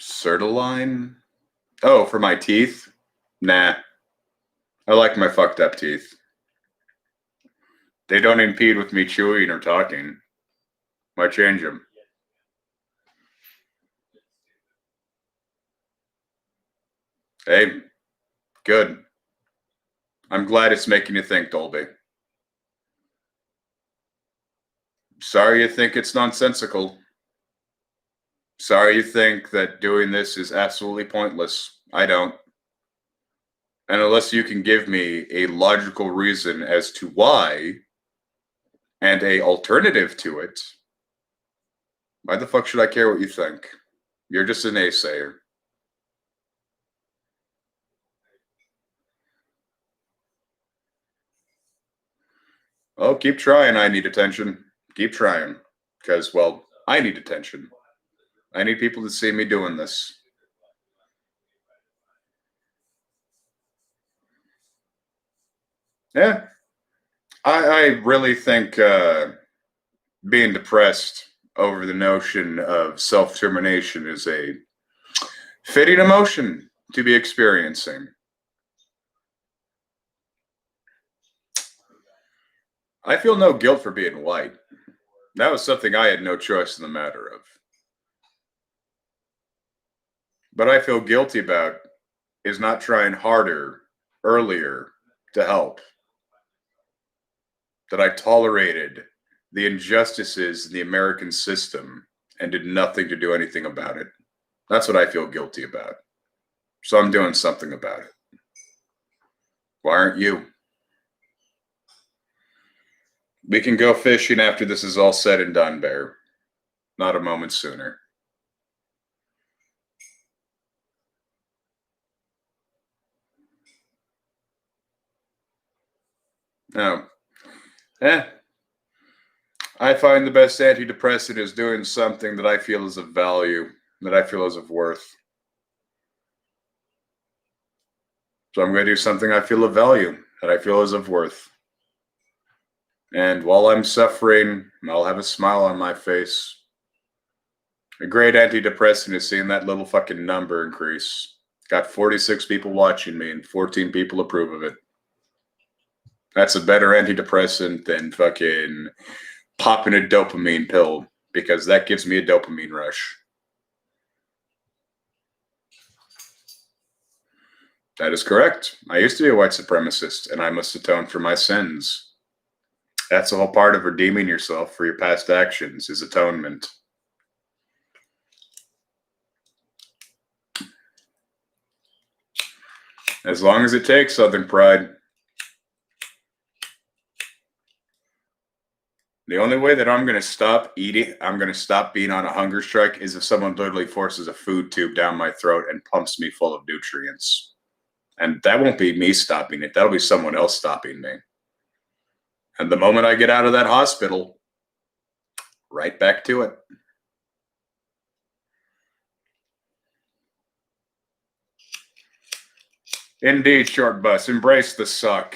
Sertaline? Oh, for my teeth? Nah. I like my fucked up teeth. They don't impede with me chewing or talking. Why change them? Hey, good. I'm glad it's making you think, Dolby. Sorry you think it's nonsensical. Sorry you think that doing this is absolutely pointless. I don't. And unless you can give me a logical reason as to why and a alternative to it, why the fuck should I care what you think? You're just a naysayer. Oh, keep trying. I need attention. Keep trying. Because, well, I need attention. I need people to see me doing this. Yeah. I really think being depressed over the notion of self-termination is a fitting emotion to be experiencing. I feel no guilt for being white. That was something I had no choice in the matter of. But I feel guilty about is not trying harder, earlier to help. That I tolerated the injustices in the American system and did nothing to do anything about it. That's what I feel guilty about. So I'm doing something about it. Why aren't you? We can go fishing after this is all said and done, Bear. not a moment sooner. No. I find the best antidepressant is doing something that I feel is of value, that I feel is of worth. So I'm going to do something I feel of value, that I feel is of worth. And while I'm suffering, I'll have a smile on my face. A great antidepressant is seeing that little fucking number increase. Got 46 people watching me and 14 people approve of it. That's a better antidepressant than fucking popping a dopamine pill, because that gives me a dopamine rush. That is correct. I used to be a white supremacist, and I must atone for my sins. That's the whole part of redeeming yourself for your past actions, is atonement. As long as it takes, Southern Pride. The only way that I'm going to stop eating, I'm going to stop being on a hunger strike, is if someone literally forces a food tube down my throat and pumps me full of nutrients. And that won't be me stopping it. That'll be someone else stopping me. And the moment I get out of that hospital, right back to it. Indeed, short bus. Embrace the suck.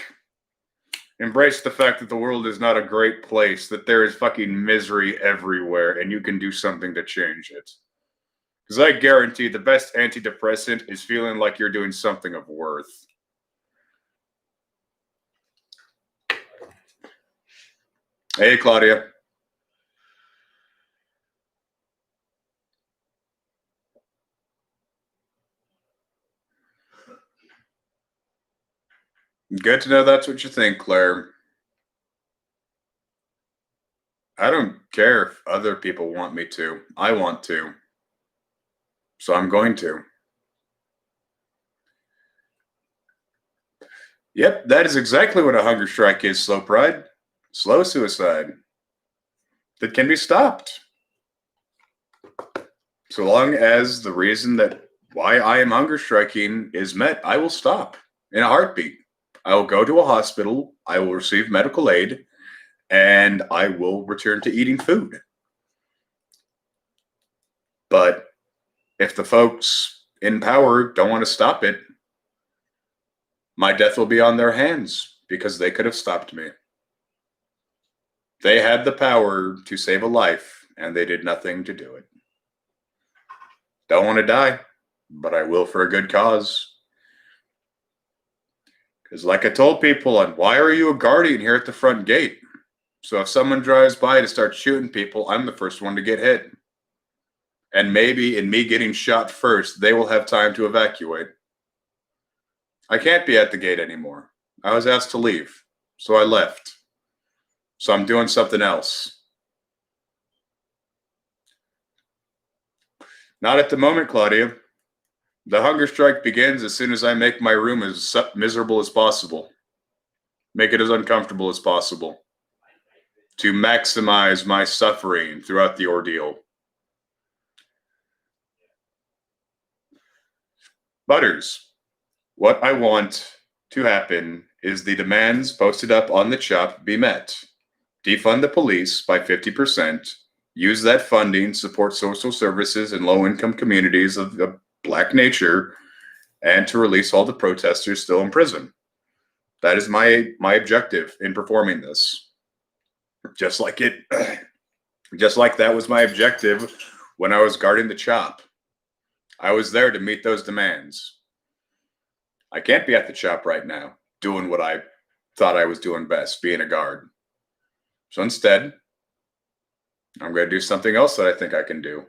Embrace the fact that the world is not a great place, that there is fucking misery everywhere, and you can do something to change it. Because I guarantee the best antidepressant is feeling like you're doing something of worth. Hey, Claudia. Good to know that's what you think, Claire. I don't care if other people want me to. I want to. So I'm going to. Yep, that is exactly what a hunger strike is, Slow Pride. Slow suicide. That can be stopped. So long as the reason that why I am hunger striking is met, I will stop in a heartbeat. I will go to a hospital, I will receive medical aid, and I will return to eating food. But if the folks in power don't want to stop it, my death will be on their hands, because they could have stopped me. They had the power to save a life, and they did nothing to do it. Don't want to die, but I will for a good cause. Because like I told people, and why are you a guardian here at the front gate? So if someone drives by to start shooting people, I'm the first one to get hit. And maybe in me getting shot first, they will have time to evacuate. I can't be at the gate anymore. I was asked to leave, so I left. So I'm doing something else. Not at the moment, Claudia. The hunger strike begins as soon as I make my room as miserable as possible. Make it as uncomfortable as possible. To maximize my suffering throughout the ordeal. Butters, what I want to happen is the demands posted up on the CHOP be met. Defund the police by 50%. Use that funding, support social services in low-income communities of Black nature, and to release all the protesters still in prison. That is my objective in performing this. Just like that was my objective when I was guarding the CHOP. I was there to meet those demands. I can't be at the CHOP right now, doing what I thought I was doing best, being a guard. So instead, I'm going to do something else that I think I can do.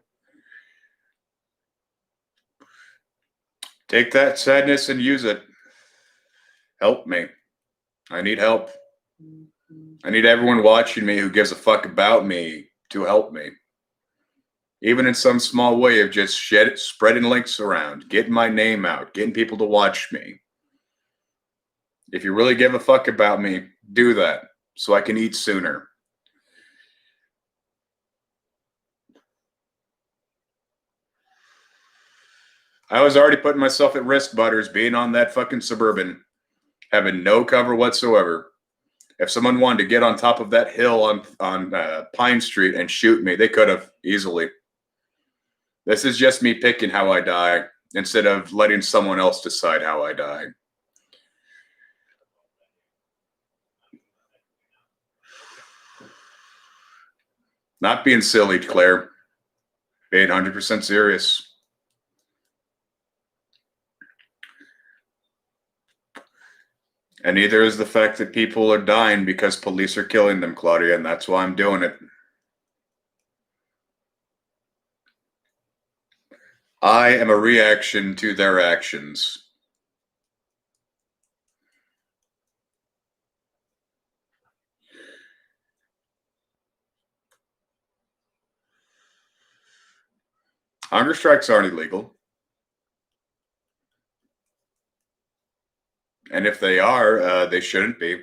Take that sadness and use it. Help me. I need help. I need everyone watching me who gives a fuck about me to help me. Even in some small way of just spreading links around, getting my name out, getting people to watch me. If you really give a fuck about me, do that so I can eat sooner. I was already putting myself at risk, Butters, being on that fucking Suburban, having no cover whatsoever. If someone wanted to get on top of that hill on Pine Street and shoot me, they could have easily. This is just me picking how I die instead of letting someone else decide how I die. Not being silly, Claire. Being 100% serious. And neither is the fact that people are dying because police are killing them, Claudia, and that's why I'm doing it. I am a reaction to their actions. Hunger strikes aren't illegal. And if they are, they shouldn't be.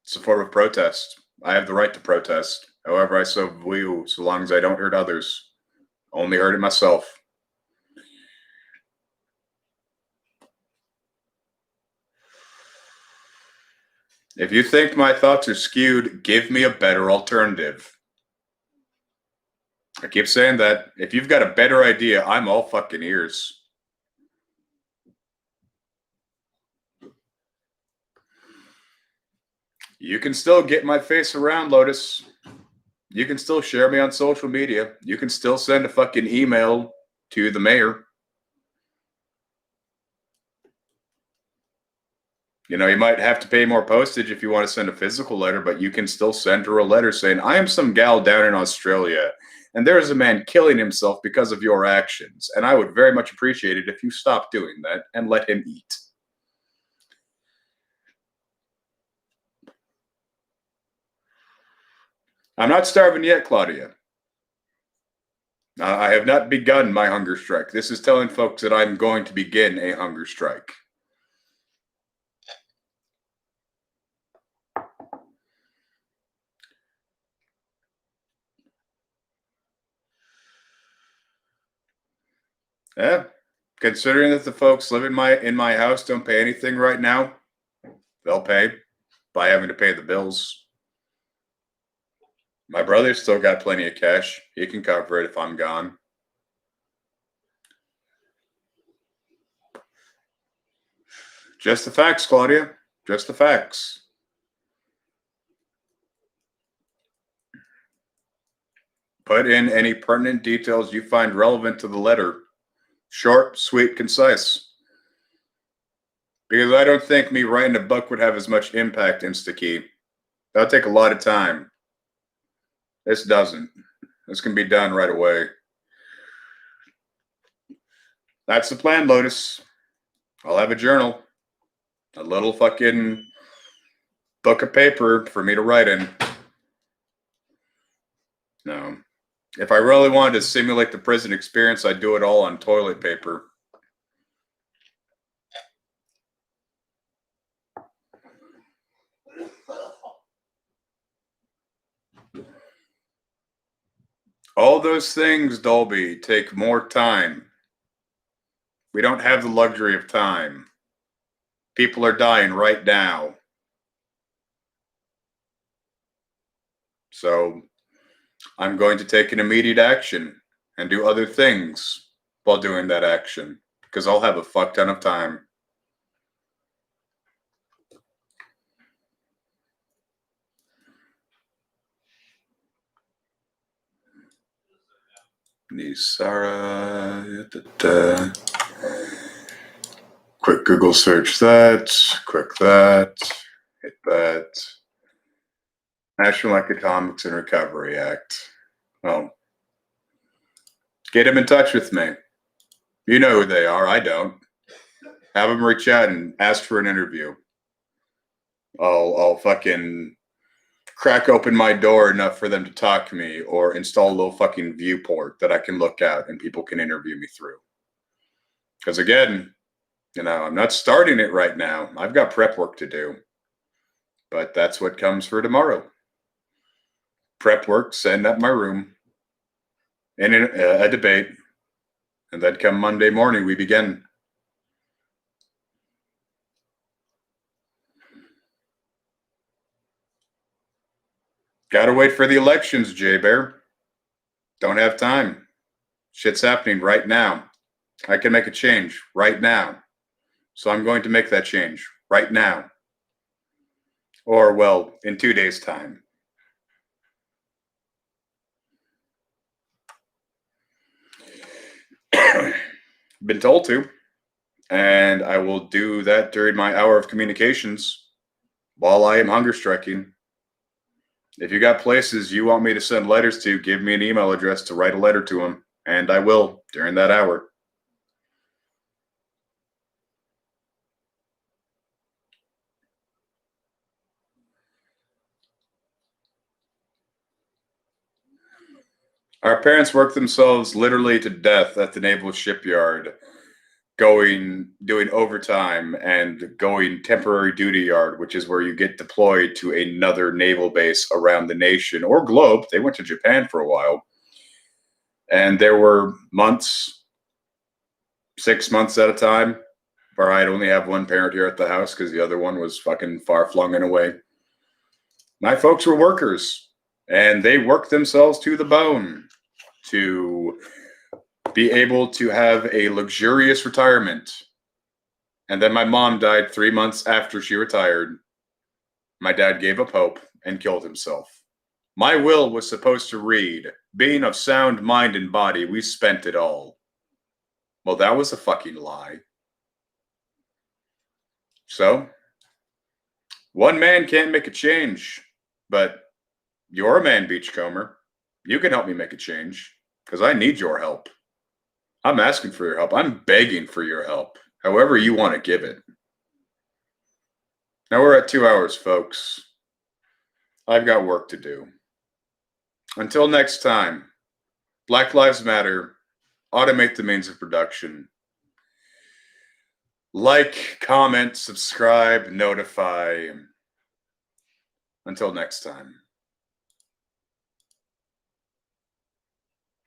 It's a form of protest. I have the right to protest. However, I so view, so long as I don't hurt others. Only hurting myself. If you think my thoughts are skewed, give me a better alternative. I keep saying that. If you've got a better idea, I'm all fucking ears. You can still get my face around, Lotus. You can still share me on social media. You can still send a fucking email to the mayor. You know, you might have to pay more postage if you want to send a physical letter, but you can still send her a letter saying, I am some gal down in Australia, and there is a man killing himself because of your actions, and I would very much appreciate it if you stopped doing that and let him eat. I'm not starving yet, Claudia. I have not begun my hunger strike. This is telling folks that I'm going to begin a hunger strike. Yeah. Considering that the folks living in my house don't pay anything right now, they'll pay by having to pay the bills. My brother's still got plenty of cash. He can cover it if I'm gone. Just the facts, Claudia. Just the facts. Put in any pertinent details you find relevant to the letter. Short, sweet, concise. Because I don't think me writing a book would have as much impact, InstaKey. That'll take a lot of time. This doesn't. This can be done right away. That's the plan, Lotus. I'll have a journal. A little fucking book of paper for me to write in. No. If I really wanted to simulate the prison experience, I'd do it all on toilet paper. All those things, Dolby, take more time. We don't have the luxury of time. People are dying right now. So I'm going to take an immediate action and do other things while doing that action because I'll have a fuck ton of time. Nisara. Quick Google search that. Quick that. Hit that. National Economics and Recovery Act. Well, get them in touch with me. You know who they are. I don't. Have them reach out and ask for an interview. I'll fucking crack open my door enough for them to talk to me or install a little fucking viewport that I can look out and people can interview me through. Because again, you know, I'm not starting it right now. I've got prep work to do. But that's what comes for tomorrow. Prep work, setting up my room, in a debate, And then come Monday morning, we begin. Gotta wait for the elections, Jay Bear. Don't have time. Shit's happening right now. I can make a change right now. So I'm going to make that change right now. Or, well, in 2 days' time. Been told to. And I will do that during my hour of communications while I am hunger striking. If you got places you want me to send letters to, give me an email address to write a letter to them, and I will during that hour. Our parents worked themselves literally to death at the naval shipyard, doing overtime and going temporary duty yard, which is where you get deployed to another naval base around the nation or globe. They went to Japan for a while. And there were months, 6 months at a time, where I'd only have one parent here at the house because the other one was fucking far flung and away. My folks were workers, and they worked themselves to the bone to be able to have a luxurious retirement. And then my mom died 3 months after she retired. My dad gave up hope and killed himself. My will was supposed to read, being of sound mind and body, we spent it all. Well, that was a fucking lie. So, one man can't make a change, but you're a man, Beachcomber. You can help me make a change, because I need your help. I'm asking for your help. I'm begging for your help, however you want to give it. Now we're at 2 hours, folks. I've got work to do. Until next time, Black Lives Matter, automate the means of production. Like, comment, subscribe, notify. Until next time.